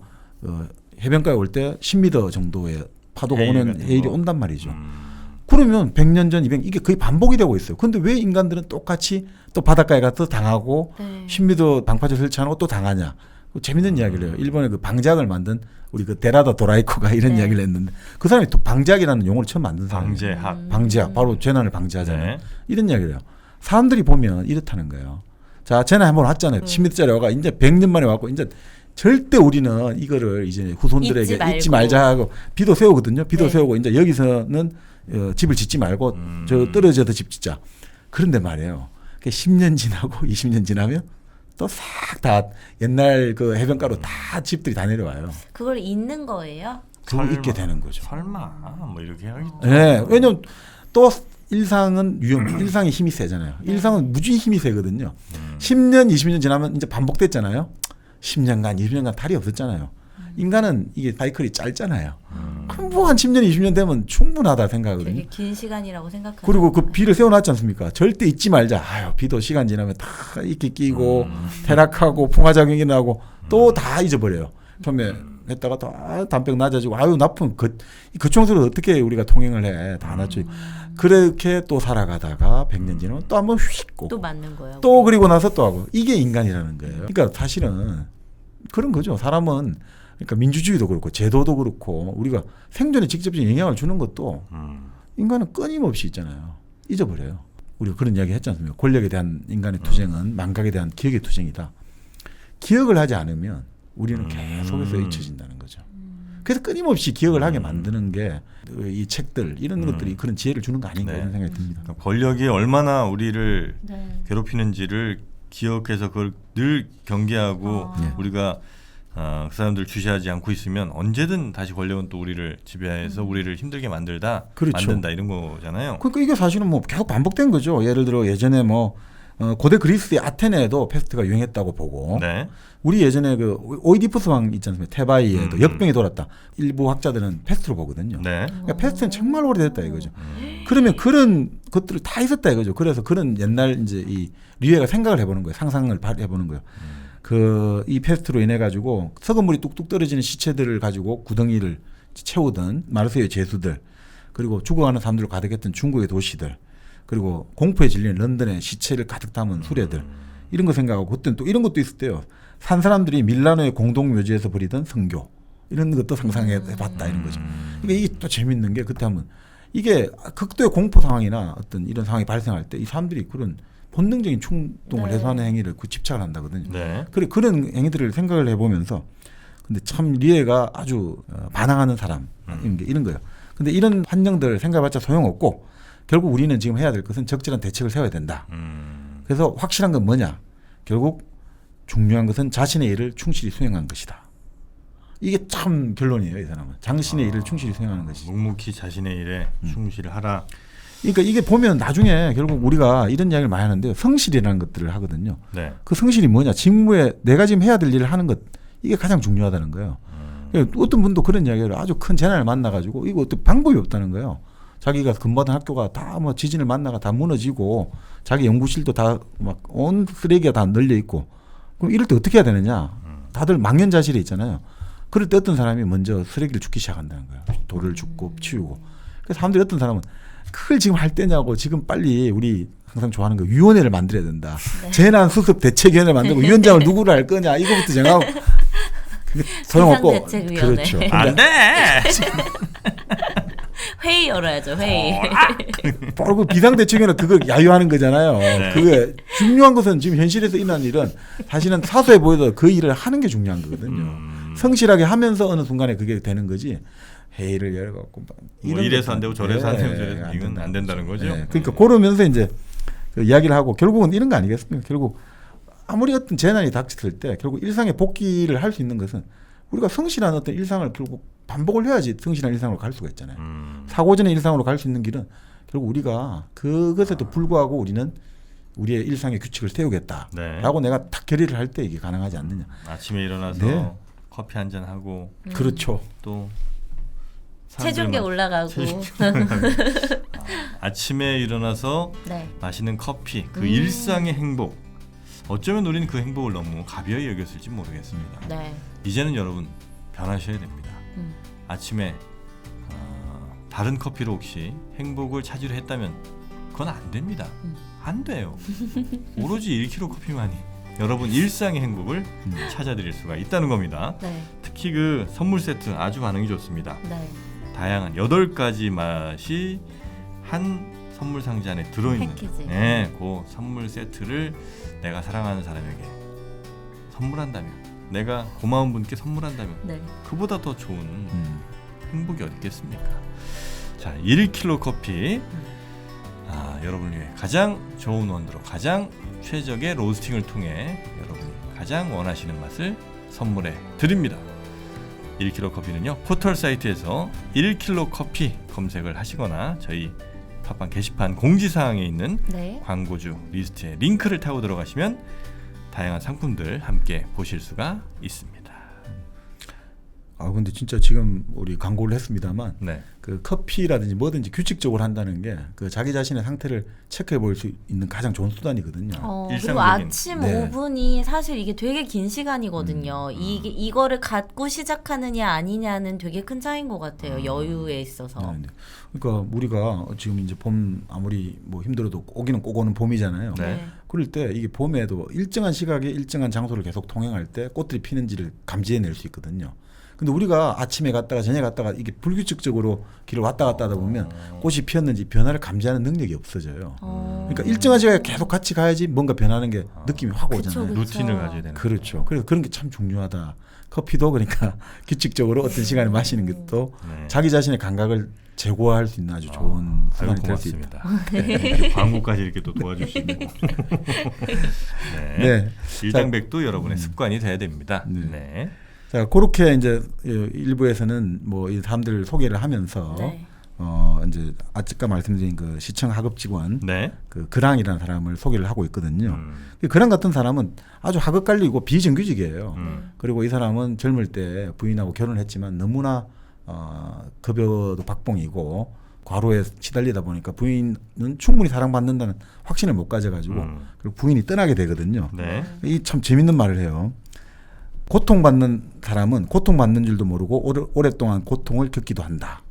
해변가에 올 때 10m 정도의 파도가 오는 해일이 온단 말이죠. 그러면 100년 전, 200년 이게 거의 반복이 되고 있어요. 근데 왜 인간들은 똑같이 또 바닷가에 가서 당하고 네. 10m 방파제 설치하고 또 당하냐. 재밌는 이야기를 해요. 일본의 그 방작을 만든 우리 그 데라다 도라이코가 이런 네. 이야기를 했는데 그 사람이 또 방작이라는 용어를 처음 만든 사람이에요. 방제학. 바로 재난을 방지하잖아요. 네. 이런 이야기를 해요. 사람들이 보면 이렇다는 거예요. 자, 재난 한번 왔잖아요. 10m짜리 와가 이제 100년 만에 왔고 이제 절대 우리는 이거를 이제 후손들에게 잊지 말자 하고 비도 세우거든요. 비도 네. 세우고 이제 여기서는 집을 짓지 말고 저 떨어져서 집 짓자. 그런데 말이에요. 10년 지나고 20년 지나면 또 싹 다 옛날 그 해변가로 다 집들이 다 내려와요. 그걸 잊는 거예요? 그걸 잊게 되는 거죠. 설마 뭐 이렇게 하겠죠. 네, 왜냐면 또 일상은 일상이 힘이 세잖아요. 일상은 무지히 힘이 세거든요. 10년, 20년 지나면 이제 반복됐잖아요. 10년간, 20년간 탈이 없었잖아요. 인간은 이게 사이클이 짧잖아요. 그럼 뭐 한 10년, 20년 되면 충분하다 생각하거든요. 되게 긴 시간이라고 생각하는 그리고 그 비를 세워놨지 않습니까? 절대 잊지 말자. 아유, 비도 시간 지나면 다 이렇게 끼고 퇴락하고 풍화작용이 나고 또 다 잊어버려요. 처음에 했다가 또 담배가 낮아지고 아유 나쁜 그 청소를 어떻게 우리가 통행을 해. 다 낮죠. 그렇게 또 살아가다가 100년 지나면 또 한번 휙 꼬고 또 맞는 거예요. 또 그리고 나서 또 하고 이게 인간이라는 거예요. 그러니까 사실은 그런 거죠. 사람은 그러니까 민주주의도 그렇고 제도도 그렇고 우리가 생존에 직접적인 영향을 주는 것도 인간은 끊임없이 있잖아요. 잊어버려요. 우리가 그런 이야기 했지 않습니까? 권력에 대한 인간의 투쟁은 망각에 대한 기억의 투쟁이다. 기억을 하지 않으면 우리는 계속해서 잊혀진다는 거죠. 그래서 끊임없이 기억을 하게 만드는 게 이 책들 이런 것들이 그런 지혜를 주는 거 아닌가 이런 생각이 듭니다. 그러니까 권력이 얼마나 우리를 괴롭히는지를 기억해서 그걸 늘 경계하고 우리가 그 사람들 주시하지 않고 있으면 언제든 다시 권력은 또 우리를 지배해서 우리를 힘들게 만든다 이런 거잖아요. 그러니까 이게 사실은 뭐 계속 반복된 거죠. 예를 들어 예전에 뭐 고대 그리스의 아테네에도 패스트가 유행했다고 보고 우리 예전에 그 오이디푸스 왕 있지 않습니까? 테바이에도 역병이 돌았다. 일부 학자들은 패스트로 보거든요. 그러니까 패스트는 정말 오래됐다 이거죠. 그러면 그런 것들을 다 있었다 이거죠. 그래서 그런 옛날 이제 이 류에가 생각을 해보는 거예요. 상상을 해보는 거예요. 이 패스트로 인해 가지고 썩은물이 뚝뚝 떨어지는 시체들을 가지고 구덩이를 채우던 마르세유의 죄수들, 그리고 죽어가는 사람들로 가득했던 중국의 도시들, 그리고 공포에 질린 런던의 시체를 가득 담은 수레들, 이런 거 생각하고 그때는 또 이런 것도 있었대요. 산 사람들이 밀라노의 공동 묘지에서 벌이던 성교, 이런 것도 상상해봤다 이런 거죠. 그러니까 이게 또 재밌는 게 그때 하면 이게 극도의 공포 상황이나 어떤 이런 상황이 발생할 때 이 사람들이 그런 본능적인 충동을 해소하는 행위를 집착을 한다거든요. 그래 그런 행위들을 생각을 해보면서 근데 참 리에가 아주 반항하는 사람 이런 거예요. 근데 이런 환경들을 생각해봤자 소용없고 결국 우리는 지금 해야 될 것은 적절한 대책을 세워야 된다. 그래서 확실한 건 뭐냐? 결국 중요한 것은 자신의 일을 충실히 수행하는 것이다. 이게 참 결론이에요. 이 사람은. 당신의 일을 충실히 수행하는 것이다. 묵묵히 자신의 일에 충실을 하라. 그러니까 이게 보면 나중에 결국 우리가 이런 이야기를 많이 하는데요. 성실이라는 것들을 하거든요. 그 성실이 뭐냐? 직무에 내가 지금 해야 될 일을 하는 것, 이게 가장 중요하다는 거예요. 어떤 분도 그런 이야기를 아주 큰 재난을 만나가지고 이거 어떤 방법이 없다는 거예요. 자기가 근무하던 학교가 다 뭐 지진을 만나가 다 무너지고 자기 연구실도 다 막 온 쓰레기가 다 널려 있고 그럼 이럴 때 어떻게 해야 되느냐? 다들 망연자실에 있잖아요. 그럴 때 어떤 사람이 먼저 쓰레기를 줍기 시작한다는 거예요. 돌을 줍고 치우고. 그래서 사람들이 어떤 사람은 그걸 지금 할 때냐고 지금 빨리 우리 항상 좋아하는 거 위원회를 만들어야 된다. 재난수습 대책위원회를 만들고 위원장을 누구를 할 거냐 이거부터 정하고 그게 소용없고. 그렇죠. 안 돼. 회의 열어야죠. 회의. 바로 그 비상대책위원회 그걸 야유하는 거잖아요. 그게 중요한 것은 지금 현실에서 일어난 일은 사실은 사소해 보여도 그 일을 하는 게 중요한 거거든요. 성실하게 하면서 어느 순간에 그게 되는 거지. 회의를 열어갖고 뭐 이래서 안 되고 저래서 안 되고 저래서 이건 안 된다는 거죠. 그러니까 그러면서 이제 그 이야기를 하고 결국은 이런 거 아니겠습니까? 결국 아무리 어떤 재난이 닥쳤을 때 결국 일상에 복귀를 할 수 있는 것은 우리가 성실한 어떤 일상을 결국 반복을 해야지 성실한 일상으로 갈 수가 있잖아요. 사고전의 일상으로 갈 수 있는 길은 결국 우리가 그것에도 불구하고 우리는 우리의 일상의 규칙을 세우겠다라고 내가 딱 결의를 할 때 이게 가능하지 않느냐. 아침에 일어나서 커피 한잔 하고 그렇죠. 또 체중계 올라가고 아침에 일어나서 마시는 커피 그 일상의 행복 어쩌면 우리는 그 행복을 너무 가벼이 여겼을지 모르겠습니다. 이제는 여러분 변하셔야 됩니다. 아침에 다른 커피로 혹시 행복을 찾으려 했다면 그건 안 됩니다. 안 돼요. 오로지 1kg 커피만이 여러분 일상의 행복을 찾아드릴 수가 있다는 겁니다. 특히 그 선물 세트 아주 반응이 좋습니다. 다양한 8가지 맛이 한 선물 상자 안에 들어있는 그 선물 세트를 내가 사랑하는 사람에게 선물한다면 내가 고마운 분께 선물한다면 그보다 더 좋은 행복이 어디 있겠습니까? 자, 1kg 커피 여러분을 위해 가장 좋은 원두로 가장 최적의 로스팅을 통해 여러분이 가장 원하시는 맛을 선물해 드립니다. 1kg 커피는요 포털 사이트에서 1kg 커피 검색을 하시거나 저희 팟빵 게시판 공지사항에 있는 광고주 리스트에 링크를 타고 들어가시면 다양한 상품들 함께 보실 수가 있습니다. 근데 진짜 지금 우리 광고를 했습니다만 네. 그 커피라든지 뭐든지 규칙적으로 한다는 게 그 자기 자신의 상태를 체크해 볼 수 있는 가장 좋은 수단이거든요. 그리고 일상적인. 아침 네. 5분이 사실 이게 되게 긴 시간이거든요. 이거를 갖고 시작하느냐 아니냐는 되게 큰 차이인 것 같아요. 여유에 있어서. 네. 그러니까 우리가 지금 이제 봄 아무리 뭐 힘들어도 오기는 꼭 오는 봄이잖아요. 네. 그럴 때 이게 봄에도 일정한 시각에 일정한 장소를 계속 통행할 때 꽃들이 피는지를 감지해낼 수 있거든요. 근데 우리가 아침에 갔다가 저녁에 갔다가 이게 불규칙적으로 길을 왔다 갔다 하다 보면 꽃이 피었는지 변화를 감지하는 능력이 없어져요. 그러니까 일정한 시각에 계속 같이 가야지 뭔가 변하는 게 느낌이 확 오잖아요. 그쵸. 루틴을 가져야 되는. 그렇죠. 그래서 그런 게 참 중요하다. 커피도 그러니까 규칙적으로 어떤 시간에 마시는 것도 네. 자기 자신의 감각을 제고할 수 있는 아주 좋은 수단이 될 수 있다. 네. 광고까지 이렇게 또 도와주시고. 네. 네. 일당백도 여러분의 습관이 돼야 됩니다. 네. 네. 자, 그렇게 이제 일부에서는 뭐 이 사람들을 소개를 하면서 네. 이제 아까 말씀드린 그 시청 하급 직원 네. 그 그랑이라는 사람을 소개를 하고 있거든요. 그랑 같은 사람은 아주 하급 관리고 비정규직이에요. 그리고 이 사람은 젊을 때 부인하고 결혼했지만 너무나 급여도 박봉이고 과로에 시달리다 보니까 부인은 충분히 사랑받는다는 확신을 못 가져가지고 그리고 부인이 떠나게 되거든요. 네. 이 참 재밌는 말을 해요. 고통받는 사람은 고통받는 줄도 모르고 오랫동안 고통을 겪기도 한다.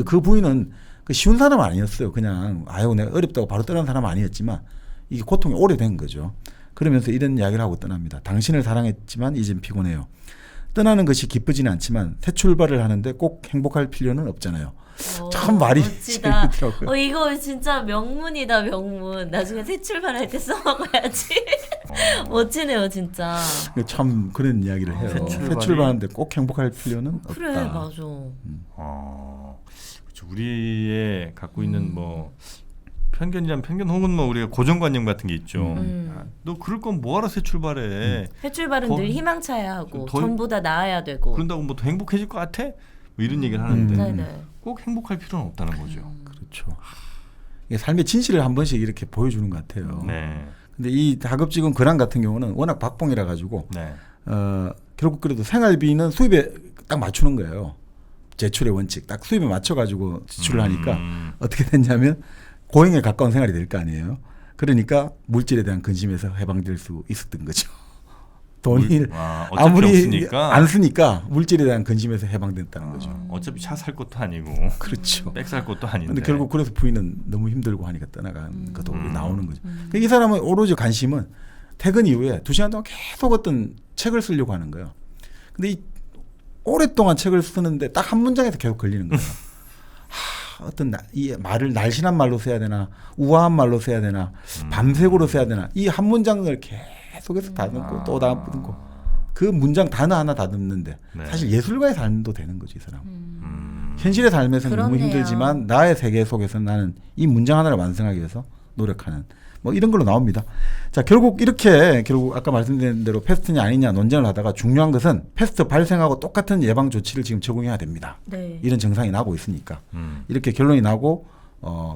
그 부인은 그 쉬운 사람은 아니었어요. 그냥 아유 내가 어렵다고 바로 떠난 사람은 아니었지만 이게 고통이 오래된 거죠. 그러면서 이런 이야기를 하고 떠납니다. 당신을 사랑했지만 이젠 피곤해요. 떠나는 것이 기쁘지는 않지만 새 출발을 하는데 꼭 행복할 필요는 없잖아요. 참 말이 멋지다. 재밌더라고요. 이거 진짜 명문이다 명문. 나중에 새 출발할 때 써먹어야지. 멋지네요 진짜. 참 그런 이야기를 해요. 새 출발하는데 꼭 행복할 필요는 없다. 그래 맞아. 그렇죠. 우리의 갖고 있는 뭐 편견이란 편견 혹은 뭐 우리가 고정관념 같은 게 있죠. 너 그럴 건 뭐하러 새 출발해? 새 출발은 늘 희망차야 하고 전보다 나아야 되고. 그런다고 뭐 더 행복해질 것 같아? 뭐 이런 얘기를 하는데 네네. 꼭 행복할 필요는 없다는 거죠. 그렇죠. 이게 삶의 진실을 한 번씩 이렇게 보여주는 것 같아요. 네. 근데 이 다급직원 그랑 같은 경우는 워낙 박봉이라 가지고 네. 결국 그래도 생활비는 수입에 딱 맞추는 거예요. 제출의 원칙 딱 수입에 맞춰 가지고 지출을 하니까 어떻게 됐냐면 고행에 가까운 생활이 될 거 아니에요. 그러니까 물질에 대한 근심에서 해방될 수 있었던 거죠. 돈을 아무리 없으니까. 안 쓰니까 물질에 대한 근심에서 해방됐다는 거죠. 어차피 차 살 것도 아니고, 그렇죠. 백 살 것도 아닌데. 근데 결국 그래서 부인은 너무 힘들고 하니까 떠나간 것도 나오는 거죠. 이 사람은 오로지 관심은 퇴근 이후에 2시간 동안 계속 어떤 책을 쓰려고 하는 거예요. 근데 이 오랫동안 책을 쓰는데 딱 한 문장에서 계속 걸리는 거예요. 이 말을 날씬한 말로 써야 되나, 우아한 말로 써야 되나, 밤색으로 써야 되나, 이 한 문장을 계속해서 다듬고 또 다듬고 그 문장 단어 하나 다듬는데 사실 예술가의 삶도 되는 거지 이 사람. 현실의 삶에서는 너무 힘들지만 나의 세계 속에서 나는 이 문장 하나를 완성하기 위해서 노력하는 뭐 이런 걸로 나옵니다. 자, 결국 아까 말씀드린 대로 패스트냐 아니냐 논쟁을 하다가 중요한 것은 패스트 발생하고 똑같은 예방 조치를 지금 적용해야 됩니다. 네. 이런 증상이 나고 있으니까 이렇게 결론이 나고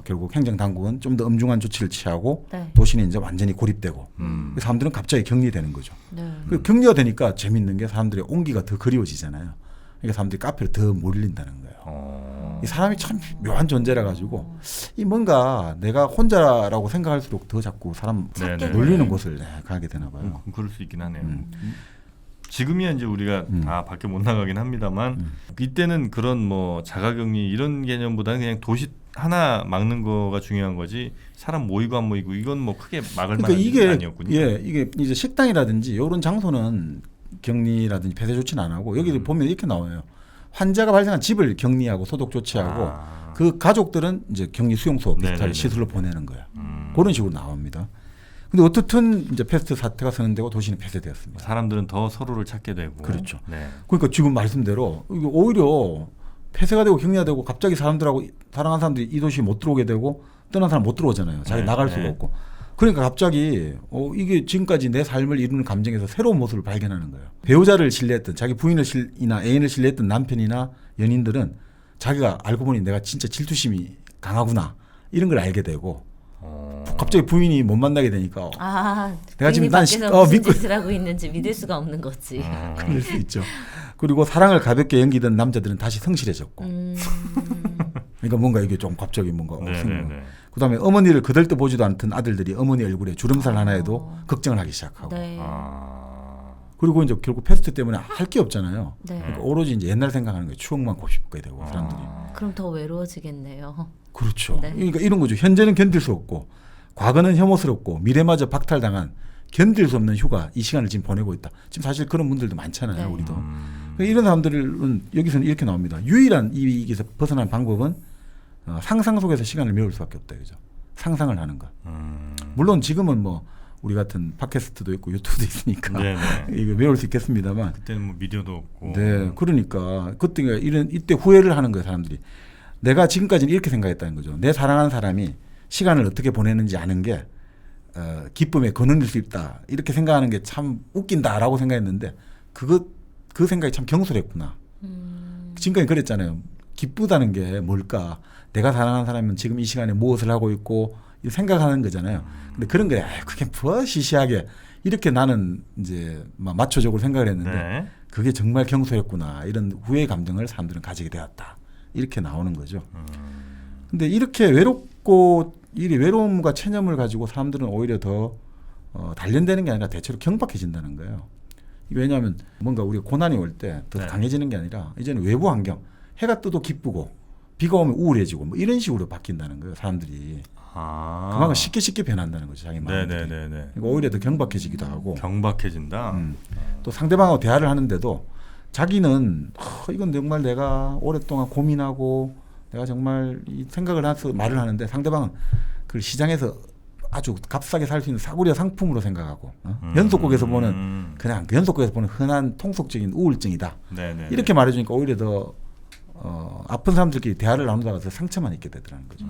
결국 행정당국은 좀 더 엄중한 조치를 취하고 네. 도시는 이제 완전히 고립되고 사람들은 갑자기 격리되는 거죠. 네. 그 격리가 되니까 재밌는 게 사람들의 온기가 더 그리워지잖아요. 그러니까 사람들이 카페로 더 몰린다는 거예요. 이 사람이 참 묘한 존재라 가지고 이 뭔가 내가 혼자라고 생각할수록 더 자꾸 사람 몰리는 곳을 가게 되나 봐요. 그럴 수 있긴 하네요. 지금이야 이제 우리가 다 밖에 못 나가긴 합니다만 이때는 그런 뭐 자가격리 이런 개념보다는 그냥 도시 하나 막는 거가 중요한 거지 사람 모이고 안 모이고 이건 뭐 크게 막을 만한 일은 아니었군요. 이게 이제 식당이라든지 이런 장소는 격리라든지 폐쇄 조치는 안 하고 여기 보면 이렇게 나와요. 환자가 발생한 집을 격리하고 소독 조치하고 그 가족들은 이제 격리 수용소 비슷하게 시설로 보내는 거예요. 그런 식으로 나옵니다. 근데 어떻든 이제 패스트 사태가 선언되고 도시는 폐쇄되었습니다. 사람들은 더 서로를 찾게 되고. 그렇죠. 네. 그러니까 지금 말씀대로 이게 오히려 폐쇄가 되고 격리가 되고 갑자기 사람들하고 사랑하는 사람들이 이 도시에 못 들어오게 되고 떠난 사람 못 들어오잖아요. 자기 나갈 수가 없고. 그러니까 갑자기 이게 지금까지 내 삶을 이루는 감정에서 새로운 모습을 발견하는 거예요. 배우자를 신뢰했던 자기 부인이나 애인을 신뢰했던 남편이나 연인들은 자기가 알고 보니 내가 진짜 질투심이 강하구나 이런 걸 알게 되고 갑자기 부인이 못 만나게 되니까 내가 지금 난 무슨 짓을 하고 있는지 믿을 수가 없는 거지. 그럴 수 있죠. 그리고 사랑을 가볍게 연기던 남자들은 다시 성실해졌고. 그러니까 뭔가 이게 좀 갑자기 뭔가 그다음에 어머니를 그들도 보지도 않던 아들들이 어머니 얼굴에 주름살 하나에도 걱정을 하기 시작하고. 네. 그리고 이제 결국 패스트 때문에 할 게 없잖아요. 네. 그러니까 오로지 이제 옛날 생각하는 거예요. 추억만 곱씹게 되고 사람들이. 그럼 더 외로워지겠네요. 그렇죠. 네. 그러니까 이런 거죠. 현재는 견딜 수 없고 과거는 혐오스럽고 미래마저 박탈당한 견딜 수 없는 휴가 이 시간을 지금 보내고 있다. 지금 사실 그런 분들도 많잖아요. 네. 우리도. 그러니까 이런 사람들은 여기서는 이렇게 나옵니다. 유일한 이기에서 벗어난 방법은 상상 속에서 시간을 메울 수밖에 없다. 그죠? 상상을 하는 것. 물론 지금은 뭐 우리 같은 팟캐스트도 있고 유튜브도 있으니까 이거 메울 수 있겠습니다만 그때는 뭐 미디어도 없고. 네, 그러니까 그때 이때 후회를 하는 거예요. 사람들이. 내가 지금까지는 이렇게 생각했다는 거죠. 내 사랑하는 사람이 시간을 어떻게 보내는지 아는 게 기쁨의 근원일 수 있다. 이렇게 생각하는 게 참 웃긴다라고 생각했는데 그 생각이 참 경솔했구나. 지금까지 그랬잖아요. 기쁘다는 게 뭘까? 내가 사랑하는 사람은 지금 이 시간에 무엇을 하고 있고 생각하는 거잖아요. 근데 그런 거야. 그게 뭐 시시하게 이렇게 나는 이제 마초적으로 생각을 했는데 그게 정말 경솔했구나. 이런 후회 감정을 사람들은 가지게 되었다. 이렇게 나오는 거죠. 근데 이렇게 외롭고 이 외로움과 체념을 가지고 사람들은 오히려 더 단련되는 게 아니라 대체로 경박해진다는 거예요. 왜냐하면 뭔가 우리가 고난이 올 때 더 강해지는 게 아니라 이제는 외부 환경, 해가 떠도 기쁘고 비가 오면 우울해지고 뭐 이런 식으로 바뀐다는 거예요. 사람들이. 그만큼 쉽게 변한다는 거죠. 자기 마음들이. 그러니까 오히려 더 경박해지기도 하고. 경박해진다. 또 상대방하고 대화를 하는데도 자기는 이건 정말 내가 오랫동안 고민하고 내가 정말 이 생각을 해서 말을 하는데 상대방은 그걸 시장에서 아주 값싸게 살 수 있는 사구려 상품으로 생각하고 연속곡에서 보는 그냥 연속곡에서 보는 흔한 통속적인 우울증이다. 이렇게 말해주니까 오히려 더 아픈 사람들끼리 대화를 나누다가 더 상처만 입게 되더라는 거죠.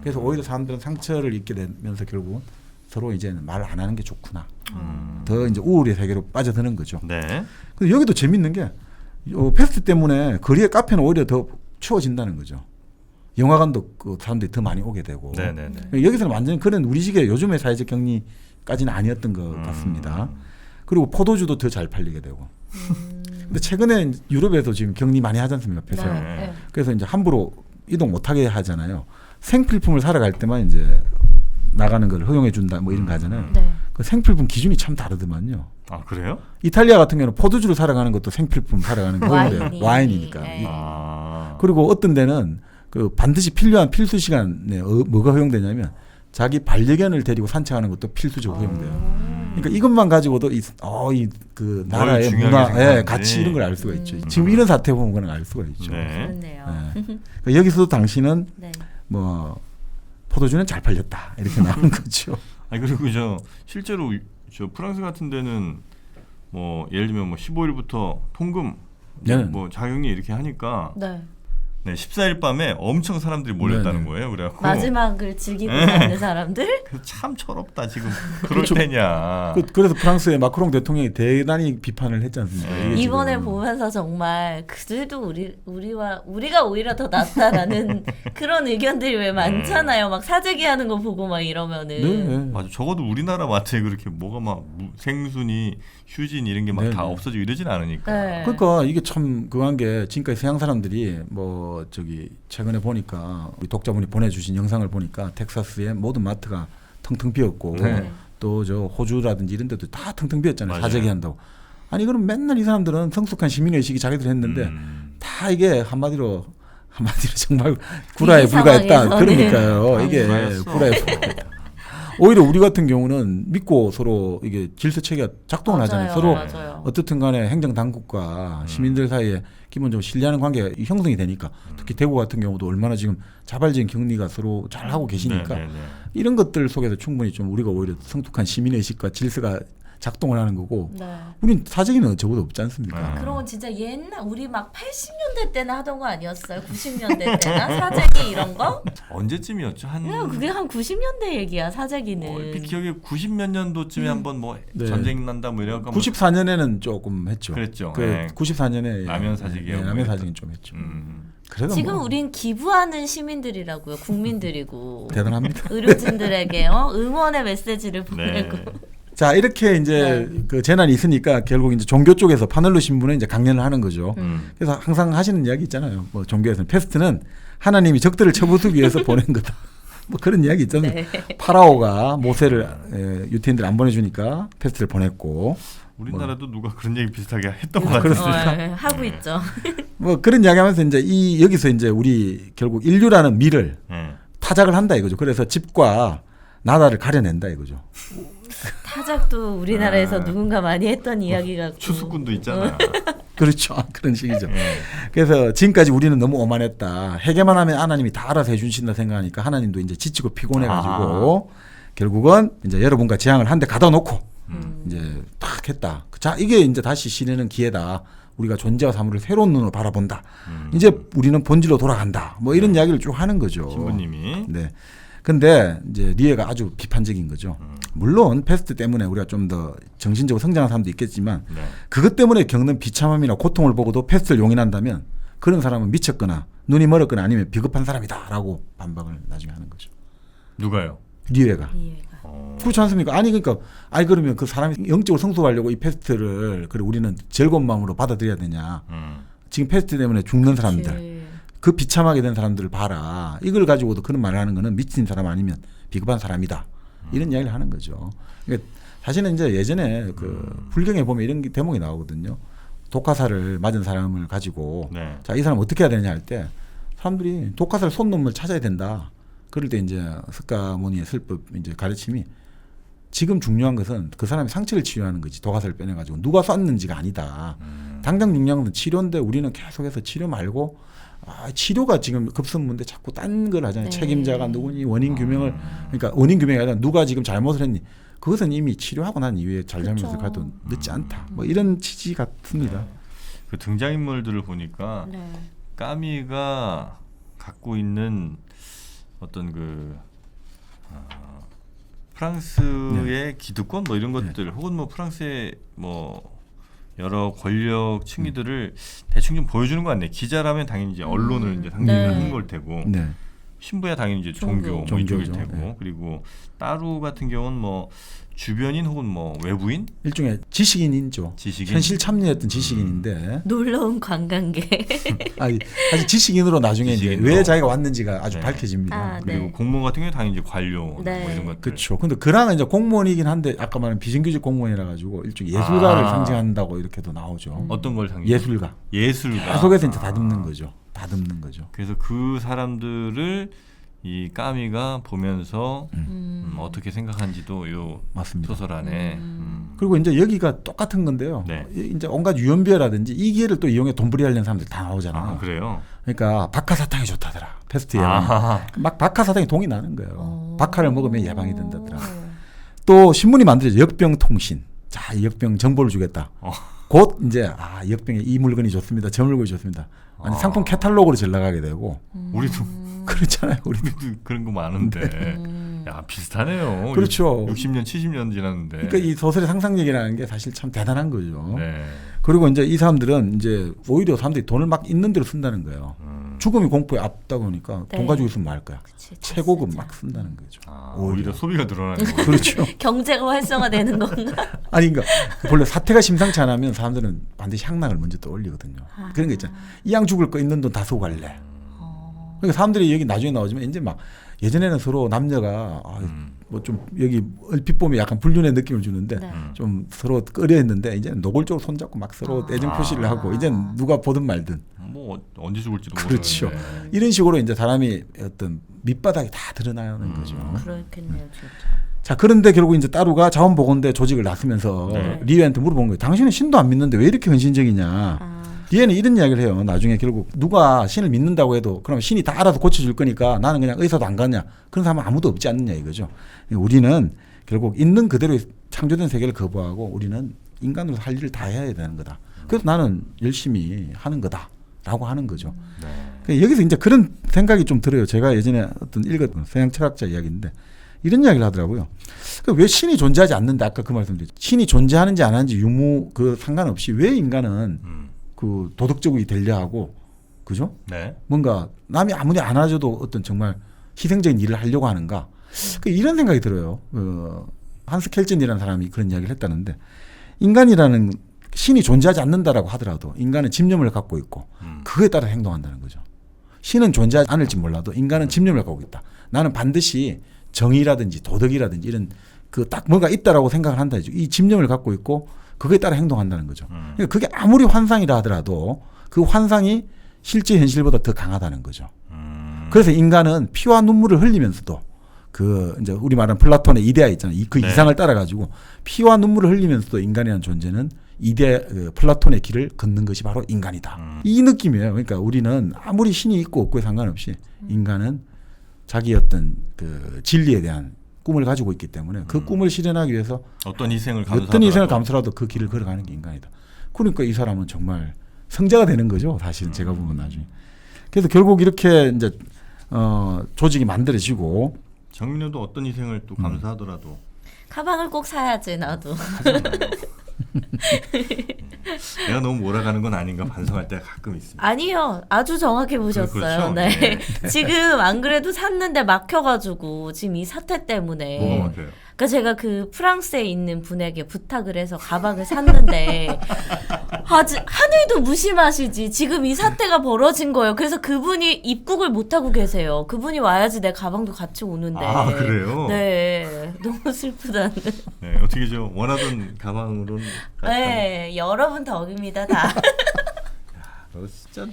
그래서 오히려 사람들은 상처를 입게 되면서 결국은 서로 이제는 말을 안 하는 게 좋구나. 더 이제 우울의 세계로 빠져드는 거죠. 근데 여기도 재밌는 게 패스트 때문에 거리에 카페는 오히려 더 추워진다는 거죠. 영화관도 그 사람들이 더 많이 오게 되고. 여기서는 완전히 그런 우리식의 요즘의 사회적 격리까지는 아니었던 것 같습니다. 그리고 포도주도 더 잘 팔리게 되고. 근데 최근에 유럽에서 지금 격리 많이 하지 않습니까? 패스. 그래서 이제 함부로 이동 못하게 하잖아요. 생필품을 사러 갈 때만 이제 나가는 걸 허용해 준다 뭐 이런 거 하잖아요. 그 생필품 기준이 참 다르더만요. 아 그래요? 이탈리아 같은 경우는 포도주를 사러 가는 것도 생필품 사러 가는 거예요. 와인이니까. 그리고 어떤 데는 그 반드시 필요한 필수 시간에 뭐가 허용되냐면 자기 반려견을 데리고 산책하는 것도 필수적으로 허용돼요. 그러니까 이것만 가지고도 그 나라의 문화, 가치 이런 걸 알 수가 있죠. 지금 이런 사태 보면 그냥 알 수가 있죠. 그렇네요. 그러니까 여기서도 당신은 뭐 포도주는 잘 팔렸다 이렇게 나오는 거죠. 그리고 실제로 프랑스 같은 데는 뭐 예를 들면 뭐 15일부터 통금 뭐 자격리 이렇게 하니까 14일 밤에 엄청 사람들이 몰렸다는 거예요. 그래갖고 마지막을 즐기고 있는 사람들. 참 철없다 지금 그럴 때냐. 그래서 프랑스의 마크롱 대통령이 대단히 비판을 했지 않습니까? 이번에 보면서 정말 그들도 우리가 오히려 더 낫다라는 그런 의견들이 왜 많잖아요. 막 사재기하는 거 보고 막 이러면은. 맞아. 적어도 우리나라 마트에 그렇게 뭐가 막 생순이, 휴진 이런 게 막 다 없어지고 이러진 않으니까. 그러니까 이게 참 그한 게 지금까지 서양 사람들이 뭐 최근에 보니까 우리 독자분이 보내주신 영상을 보니까 텍사스의 모든 마트가 텅텅 비었고 또 호주라든지 이런 데도 다 텅텅 비었잖아요. 사재기 한다고. 아니 그럼 맨날 이 사람들은 성숙한 시민의식이 자기들 했는데 다 이게 한마디로 정말 구라에 불과했다. 그러니까요. 이게 구라에 불과했다. 오히려 우리 같은 경우는 믿고 서로 이게 질서 체계가 작동을 하잖아요. 서로 어떻든 간에 행정 당국과 시민들 사이에 기본적으로 신뢰하는 관계가 형성이 되니까 특히 대구 같은 경우도 얼마나 지금 자발적인 격리가 서로 잘 하고 계시니까 이런 것들 속에서 충분히 좀 우리가 오히려 성숙한 시민의식과 질서가 작동을 하는 거고 우린 사재기는 저보다 없지 않습니까? 그런 건 진짜 옛날 우리 막 80년대 때나 하던 거 아니었어요? 90년대 때나 사재기 이런 거? 언제쯤이었죠? 그게 한 90년대 얘기야 사재기는. 얼핏 기억에 90몇 년도쯤에 한번 뭐 전쟁 난다 뭐 이래갖고 94년에는 조금 했죠. 그랬죠. 94년에 라면 사재기 라면 사재기 좀 했죠. 지금 우린 기부하는 시민들이라고요. 국민들이고 대단합니다. 의료진들에게 응원의 메시지를 보내고 자 이렇게 이제 그 재난이 있으니까 결국 이제 종교 쪽에서 파널로 신부는 이제 강연을 하는 거죠. 그래서 항상 하시는 이야기 있잖아요. 뭐 종교에서는 패스트는 하나님이 적들을 쳐부수기 위해서 보낸 거다. 뭐 그런 이야기 있잖아요. 네. 파라오가 모세를 유태인들 안 보내주니까 패스트를 보냈고. 우리나라도 누가 그런 얘기 비슷하게 했던 것 같아요. 하고 있죠. 뭐 그런 이야기하면서 이제 여기서 이제 우리 결국 인류라는 미를 타작을 한다 이거죠. 그래서 집과 나라를 가려낸다 이거죠. 타작도 우리나라에서 누군가 많이 했던 이야기 같고. 추수꾼도 있잖아. 그렇죠. 그런 식이죠. 그래서 지금까지 우리는 너무 오만했다. 해결만 하면 하나님이 다 알아서 해주신다 생각하니까 하나님도 이제 지치고 피곤해가지고 결국은 이제 여러분과 재앙을 한 대 가다 놓고 이제 딱 했다. 자, 이게 이제 다시 시내는 기회다. 우리가 존재와 사물을 새로운 눈으로 바라본다. 이제 우리는 본질로 돌아간다. 뭐 이런 이야기를 쭉 하는 거죠. 신부님이. 네. 근데 이제 리에가 아주 비판적인 거죠. 물론 패스트 때문에 우리가 좀 더 정신적으로 성장한 사람도 있겠지만 그것 때문에 겪는 비참함이나 고통을 보고도 패스트를 용인한다면 그런 사람은 미쳤거나 눈이 멀었거나 아니면 비겁한 사람이다라고 반박을 나중에 하는 거죠. 누가요? 리에가. 그렇지 않습니까? 아니 그러니까 그러면 그 사람이 영적으로 성숙하려고 이 패스트를 그래 우리는 즐거운 마음으로 받아들여야 되냐? 지금 패스트 때문에 죽는 사람들. 그 비참하게 된 사람들을 봐라. 이걸 가지고도 그런 말을 하는 거는 미친 사람 아니면 비겁한 사람이다. 이런 이야기를 하는 거죠. 그러니까 사실은 이제 예전에 그 불경에 보면 이런 대목이 나오거든요. 독화살을 맞은 사람을 가지고 자, 이 사람 어떻게 해야 되냐 할 때 사람들이 독화살 쏜 놈을 찾아야 된다. 그럴 때 이제 석가모니의 설법 이제 가르침이 지금 중요한 것은 그 사람의 상처를 치료하는 거지. 독화살을 빼내가지고 누가 쐈는지가 아니다. 당장 중요한 것은 치료인데 우리는 계속해서 치료 말고 치료가 지금 급선무인데 자꾸 딴 걸 하잖아요. 책임자가 누구니 원인 규명을 그러니까 원인 규명이 아니라 누가 지금 잘못을 했니 그것은 이미 치료하고 난 이후에 잘잘못을 가도 늦지 않다. 뭐 이런 취지 같습니다. 그 등장인물들을 보니까 까미가 갖고 있는 어떤 그 프랑스의 기득권 뭐 이런 것들 혹은 뭐 프랑스의 뭐 여러 권력 층위들을 대충 좀 보여주는 것 같네. 기자라면 당연히 이제 언론을 이제 상징을 하는 걸 테고 신부야 당연히 이제 종교 뭐 이쪽일 테고 그리고 따루 같은 경우는 뭐 주변인 혹은 뭐 외부인 일종의 지식인이죠. 현실 참여했던 지식인인데 놀러온 관광객. 사실 지식인으로 나중에 이제 왜 자기가 왔는지가 아주 밝혀집니다. 그리고 공무원 같은 경우 당연히 이제 관료 뭐 이런 것들. 그렇죠. 근데 그랑은 이제 공무원이긴 한데 아까 말한 비정규직 공무원이라 가지고 일종의 예술가를 상징한다고 이렇게도 나오죠. 어떤 걸 상징? 예술가. 계속해서 이제 다듬는 거죠. 그래서 그 사람들을 이 까미가 보면서 어떻게 생각한지도 요 맞습니다. 소설 안에 그리고 이제 여기가 똑같은 건데요. 이제 온갖 유언비어라든지 이 기회를 또 이용해 돈벌이하려는 사람들 다 나오잖아요. 그래요? 그러니까 박하사탕이 좋다더라. 패스트 예방. 막 박하사탕이 동이 나는 거예요. 박하를 먹으면 예방이 된다더라. 또 신문이 만들어져 역병통신. 자, 이 역병 정보를 주겠다. 곧 이제 이 역병에 이 물건이 좋습니다. 저 물건이 좋습니다. 아니 상품 캐탈로그로 잘 나가게 되고. 우리도 그렇잖아요. 우리도 그런 거 많은데. 야, 비슷하네요. 그렇죠. 60년, 70년 지났는데. 그러니까 이 소설의 상상력이라는 게 사실 참 대단한 거죠. 그리고 이제 이 사람들은 이제 오히려 사람들이 돈을 막 있는 대로 쓴다는 거예요. 죽음이 공포에 앞다 보니까 돈 가지고 있으면 뭐 할 거야. 최고급 막 쓴다는 거죠. 오히려 소비가 늘어나는 거죠. 그렇죠. 경제가 활성화되는 건가? 아니 그러니까 본래 사태가 심상치 않으면 사람들은 반드시 향락을 먼저 떠올리거든요. 그런 거 있잖아요. 이왕 죽을 거 있는 돈 다 쓰고 갈래. 그러니까 사람들이 여기 나중에 나오지만 이제 막 예전에는 서로 남녀가 뭐 좀 여기 얼핏 보면 약간 불륜의 느낌을 주는데 좀 서로 끓여했는데 이제 노골적으로 손잡고 막 서로 애정 표시를 하고 이제 누가 보든 말든 뭐 언제 죽을지도 그렇죠. 모르는데. 이런 식으로 이제 사람이 어떤 밑바닥이 다 드러나는 거죠. 그렇겠네요, 진짜. 자, 그런데 결국 이제 따루가 자원보건대 조직을 나서면서 리에한테 물어본 거예요. 당신은 신도 안 믿는데 왜 이렇게 헌신적이냐. 리에는 이런 이야기를 해요. 나중에 결국 누가 신을 믿는다고 해도 그럼 신이 다 알아서 고쳐줄 거니까 나는 그냥 의사도 안 가냐. 그런 사람은 아무도 없지 않느냐 이거죠. 우리는 결국 있는 그대로 창조된 세계를 거부하고 우리는 인간으로 할 일을 다 해야 되는 거다. 그래서 나는 열심히 하는 거다라고 하는 거죠. 여기서 이제 그런 생각이 좀 들어요. 제가 예전에 어떤 읽었던 서양 철학자 이야기인데 이런 이야기를 하더라고요. 왜 신이 존재하지 않는데 아까 그 말씀드렸죠. 신이 존재하는지 안 하는지 유무 그 상관없이 왜 인간은 그 도덕적으로 되려 하고 그죠? 뭔가 남이 아무리 안 하셔도 어떤 정말 희생적인 일을 하려고 하는가? 이런 생각이 들어요. 한스 켈젠이라는 사람이 그런 이야기를 했다는데 인간이라는 신이 존재하지 않는다라고 하더라도 인간은 집념을 갖고 있고 그거에 따라 행동한다는 거죠. 신은 존재하지 않을지 몰라도 인간은 집념을 갖고 있다. 나는 반드시 정의라든지 도덕이라든지 이런 그 딱 뭔가 있다라고 생각을 한다. 이 집념을 갖고 있고 그거에 따라 행동한다는 거죠. 그러니까 그게 아무리 환상이라 하더라도 그 환상이 실제 현실보다 더 강하다는 거죠. 그래서 인간은 피와 눈물을 흘리면서도 그 이제 우리 말하는 플라톤의 이데아 있잖아요. 그 네. 이상을 따라가지고 피와 눈물을 흘리면서도 인간이라는 존재는 그 플라톤의 길을 걷는 것이 바로 인간이다. 이 느낌이에요. 그러니까 우리는 아무리 신이 있고 없고에 상관없이 인간은 자기 어떤 그 진리에 대한 꿈을 가지고 있기 때문에 그 꿈을 실현하기 위해서 어떤 희생을 감수라도 그 길을 걸어가는 게 인간이다. 그러니까 이 사람은 정말 성자가 되는 거죠. 사실은 제가 보면 나중에. 그래서 결국 이렇게 이제 조직이 만들어지고 정민호도 어떤 희생을 또 감수하더라도 가방을 꼭 사야지 나도. 내가 너무 몰아가는 건 아닌가 반성할 때가 가끔 있습니다. 아니요, 아주 정확히 보셨어요. 그렇죠? 네. 네. 지금 안 그래도 샀는데 막혀가지고 지금 이 사태 때문에. 뭐가 막혀요? 그러니까 제가 그 프랑스에 있는 분에게 부탁을 해서 가방을 샀는데 하늘도 무심하시지. 지금 이 사태가 벌어진 거예요. 그래서 그분이 입국을 못 하고 계세요. 그분이 와야지 내 가방도 같이 오는데. 아 그래요? 네, 너무 슬프다는. 네, 어떻게 좀 원하던 가방으로는. 네, 여러분 덕입니다 다. 너 진짜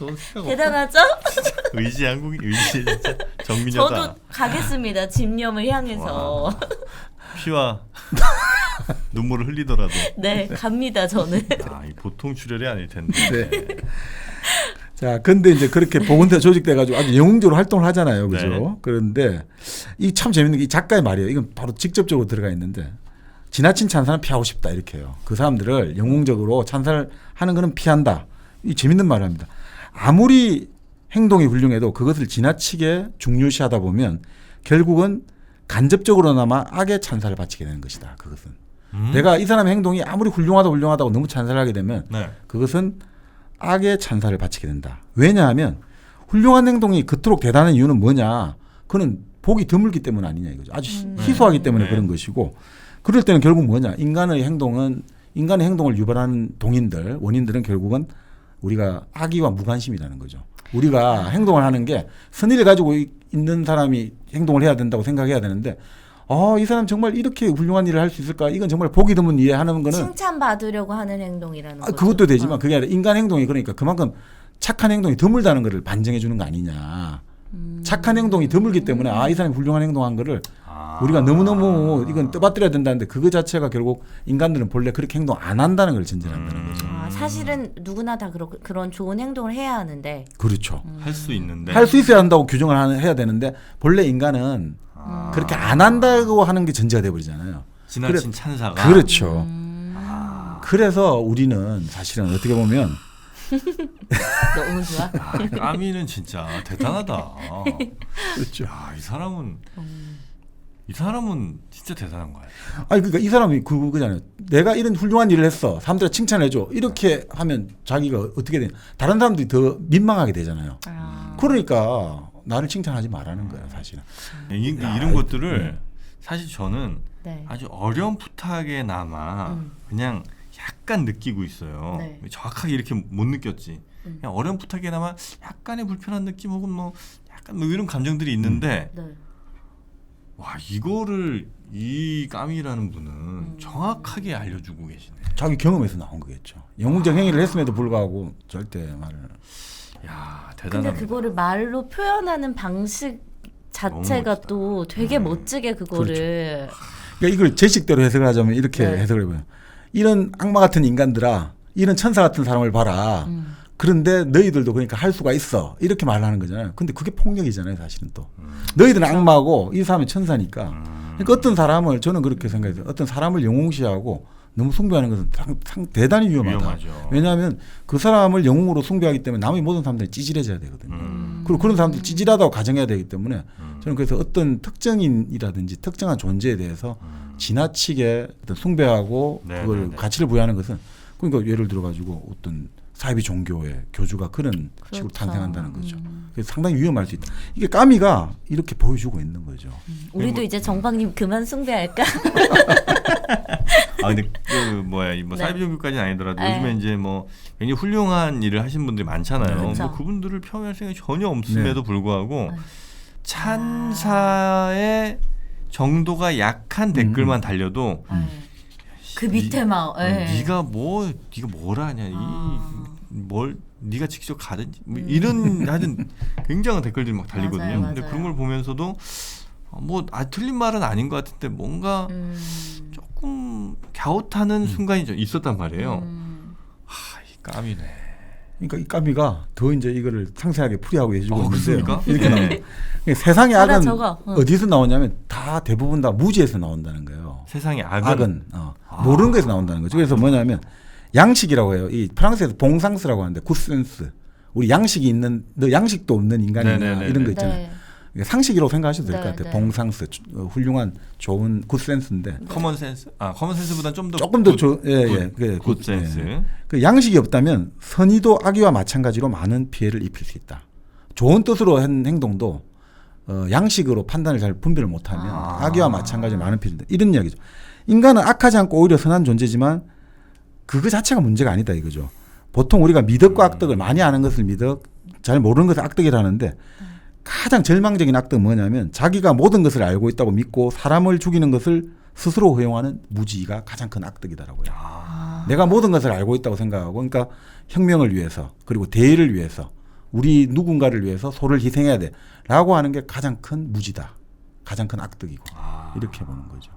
대단하죠? 의지 한국인 의지 진짜 정민여다. 저도 가겠습니다. 집념을 향해서. 와. 피와 눈물을 흘리더라도. 네, 갑니다 저는. 아, 이 보통 출혈이 아닐 텐데. 네. 자, 근데 이제 그렇게 보건대 조직돼 가지고 아주 영웅적으로 활동을 하잖아요, 그죠? 네. 그런데 이 참 재밌는 게 이 작가의 말이에요. 이건 바로 직접적으로 들어가 있는데 지나친 찬사는 피하고 싶다 이렇게 해요. 그 사람들을 영웅적으로 찬사하는 거는 피한다. 이 재밌는 말을 합니다. 아무리 행동이 훌륭해도 그것을 지나치게 중요시하다 보면 결국은 간접적으로나마 악의 찬사를 바치게 되는 것이다. 그것은 내가 이 사람의 행동이 아무리 훌륭하다고 너무 찬사를 하게 되면 네. 그것은 악의 찬사를 바치게 된다. 왜냐하면 훌륭한 행동이 그토록 대단한 이유는 뭐냐? 그는 복이 드물기 때문 아니냐 이거죠. 아주 희소하기 때문에 네. 그런 것이고 그럴 때는 결국 뭐냐? 인간의 행동을 유발하는 원인들은 결국은 우리가 악의와 무관심이라는 거죠. 우리가 행동을 하는 게 선의를 가지고 있는 사람이 행동을 해야 된다고 생각해야 되는데 이 사람 정말 이렇게 훌륭한 일을 할 수 있을까? 이건 정말 복이 드문 일하는 거는 칭찬받으려고 하는 행동이라는 거죠. 그것도 되지만 그게 아니라 인간 행동이 그러니까 그만큼 착한 행동이 드물다는 것을 반증해 주는 거 아니냐. 착한 행동이 드물기 때문에 이 사람이 훌륭한 행동한 거를 우리가 너무너무 이건 떠받들여야 된다는데 그거 자체가 결국 인간들은 본래 그렇게 행동 안 한다는 걸 전제를 한다는 거죠. 사실은 누구나 다 그런 좋은 행동을 해야 하는데. 그렇죠. 할 수 있는데. 할 수 있어야 한다고 규정을 해야 되는데 본래 인간은 그렇게 안 한다고 하는 게 전제가 돼버리잖아요. 지나친 찬사가. 그렇죠. 그래서 우리는 사실은 어떻게 보면 너무 좋아. 까미는 진짜 대단하다. 그렇죠. 이 사람은 진짜 대단한 거야. 아니 그러니까 이 사람이 그거잖아요. 내가 이런 훌륭한 일을 했어. 사람들이 칭찬해줘. 이렇게 하면 자기가 어떻게 되냐. 다른 사람들이 더 민망하게 되잖아요. 그러니까 나를 칭찬하지 말라는 거예요, 사실은. 이런 것들을 사실 저는 네. 아주 어렴풋하게나마 그냥 약간 느끼고 있어요. 네. 정확하게 이렇게 못 느꼈지. 그냥 어렴풋하게나마 약간의 불편한 느낌 혹은 뭐 약간 뭐 이런 감정들이 있는데 네. 와 이거를 이 까미라는 분은 정확하게 알려주고 계시네. 자기 경험에서 나온 거겠죠. 영웅적 행위를 했음에도 불구하고 절대 말을. 야 대단하다. 근데 그거를 말로 표현하는 방식 자체가 또 되게 멋지게 그거를. 그러니까 이걸 제 식대로 해석을 하자면 이렇게 네. 해석을 해봐요. 이런 악마 같은 인간들아, 이런 천사 같은 사람을 봐라. 그런데 너희들도 그러니까 할 수가 있어. 이렇게 말하는 거잖아요. 근데 그게 폭력이잖아요, 사실은 또. 너희들은 악마고 이 사람은 천사니까. 그러니까 어떤 사람을 저는 그렇게 생각해요. 어떤 사람을 영웅시하고 너무 숭배하는 것은 대단히 위험하죠. 왜냐하면 그 사람을 영웅으로 숭배하기 때문에 나머지 모든 사람들이 찌질해져야 되거든요. 그리고 그런 사람들 찌질하다고 가정해야 되기 때문에 저는 그래서 어떤 특정인이라든지 특정한 존재에 대해서 지나치게 어떤 숭배하고 그걸 가치를 부여하는 것은 그러니까 예를 들어 가지고 어떤 사이비 종교의 교주가 그런 식으로 그렇죠. 탄생한다는 거죠. 그래서 상당히 위험할 수 있다. 이게 까미가 이렇게 보여주고 있는 거죠. 우리도 이제 정박님 그만 숭배할까? 아 근데 뭐 네. 사이비 종교까지는 아니더라도 네. 요즘에 이제 뭐 굉장히 훌륭한 일을 하신 분들이 많잖아요. 그렇죠. 뭐 그분들을 폄훼할 생각이 전혀 없음에도 불구하고 네. 찬사의 정도가 약한 댓글만 달려도 그 밑에 막 네가 뭘 하냐 뭘 네가 직접 가든지 뭐 이런 하여튼 굉장한 댓글들이 막 달리거든요. 맞아요. 근데 그런 걸 보면서도 틀린 말은 아닌 것 같은데 뭔가 조금 갸웃하는 순간이 좀 있었단 말이에요. 이 까미네. 그러니까 이 까미가 더 이제 이거를 상세하게 풀이하고 해주고 있는데요. 그렇습니까? 이렇게 네. 나와요. 세상의 악은 적어. 어디서 나오냐면 다 대부분 다 무지에서 나온다는 거예요. 세상의 악은 모르는 거에서 나온다는 거죠. 그래서 뭐냐면 양식이라고 해요. 이 프랑스에서 봉상스라고 하는데 굿센스. 우리 양식이 있는 너 양식도 없는 인간이냐 네네네네. 이런 거 있잖아요. 네. 이게 상식이라고 생각하셔도 될 것 네, 같아요. 네. 봉상스 훌륭한 좋은 굿센스인데 커먼센스 커먼센스보다 좀 더 조금 더 굿센스. 그 양식이 없다면 선의도 악의와 마찬가지로 많은 피해를 입힐 수 있다. 좋은 뜻으로 한 행동도 양식으로 판단을 잘 분별을 못하면 악의와 마찬가지로 많은 피해를 입는다. 이런 이야기죠. 인간은 악하지 않고 오히려 선한 존재지만 그거 자체가 문제가 아니다 이거죠. 보통 우리가 미덕과 악덕을 많이 아는 것을 미덕, 잘 모르는 것을 악덕이라는데 가장 절망적인 악덕은 뭐냐면 자기가 모든 것을 알고 있다고 믿고 사람을 죽이는 것을 스스로 허용하는 무지가 가장 큰 악덕이다라고요. 내가 모든 것을 알고 있다고 생각하고 그러니까 혁명을 위해서 그리고 대의를 위해서 우리 누군가를 위해서 소를 희생해야 돼라고 하는 게 가장 큰 무지다. 가장 큰 악덕이고 이렇게 보는 거죠.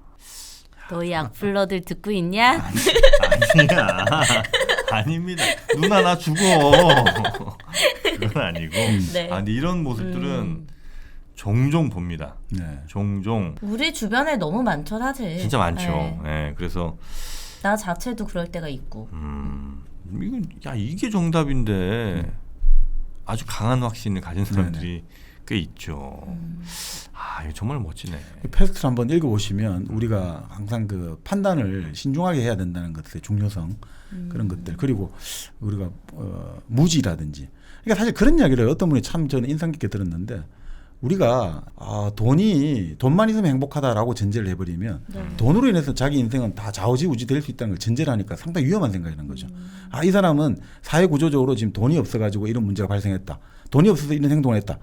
너희 악플러들 듣고 있냐? 아니야. 아닙니다. 누나 나 죽어. 그건 아니고. 네. 근데 이런 모습들은 종종 봅니다. 네. 종종. 우리 주변에 너무 많죠 사실. 진짜 많죠. 네. 네, 그래서 나 자체도 그럴 때가 있고. 이게 정답인데 아주 강한 확신을 가진 사람들이 꽤 있죠. 이거 정말 멋지네. 패스트를 한번 읽어보시면 우리가 항상 그 판단을 신중하게 해야 된다는 것의 중요성 그런 것들 그리고 우리가 무지라든지 그러니까 사실 그런 이야기를 어떤 분이 참 저는 인상 깊게 들었는데 우리가 돈만 있으면 행복하다라고 전제를 해버리면 돈으로 인해서 자기 인생은 다 좌우지우지 될 수 있다는 걸 전제를 하니까 상당히 위험한 생각이라는 거죠. 이 사람은 사회 구조적으로 지금 돈이 없어가지고 이런 문제가 발생했다. 돈이 없어서 이런 행동을 했다.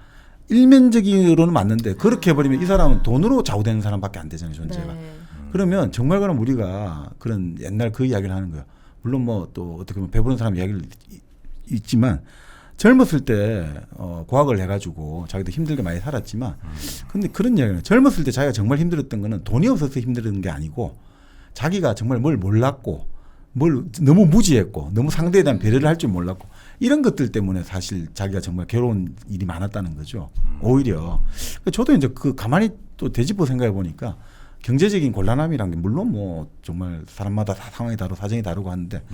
일면적으로는 맞는데 그렇게 해버리면 이 사람은 돈으로 좌우되는 사람밖에 안 되잖아요 존재가. 네. 그러면 정말 그럼 우리가 그런 옛날 그 이야기를 하는 거예요. 물론 뭐 또 어떻게 보면 배부른 사람 이야기를 있지만 젊었을 때 고학을 해가지고 자기도 힘들게 많이 살았지만 근데 그런 이야기는 젊었을 때 자기가 정말 힘들었던 거는 돈이 없어서 힘들었던 게 아니고 자기가 정말 뭘 몰랐고 뭘 너무 무지했고 너무 상대에 대한 배려를 할 줄 몰랐고 이런 것들 때문에 사실 자기가 정말 괴로운 일이 많았다는 거죠. 오히려 저도 이제 그 가만히 또 되짚어 생각해 보니까 경제적인 곤란함이란 게 물론 뭐 정말 사람마다 상황이 다르고 사정이 다르고 하는데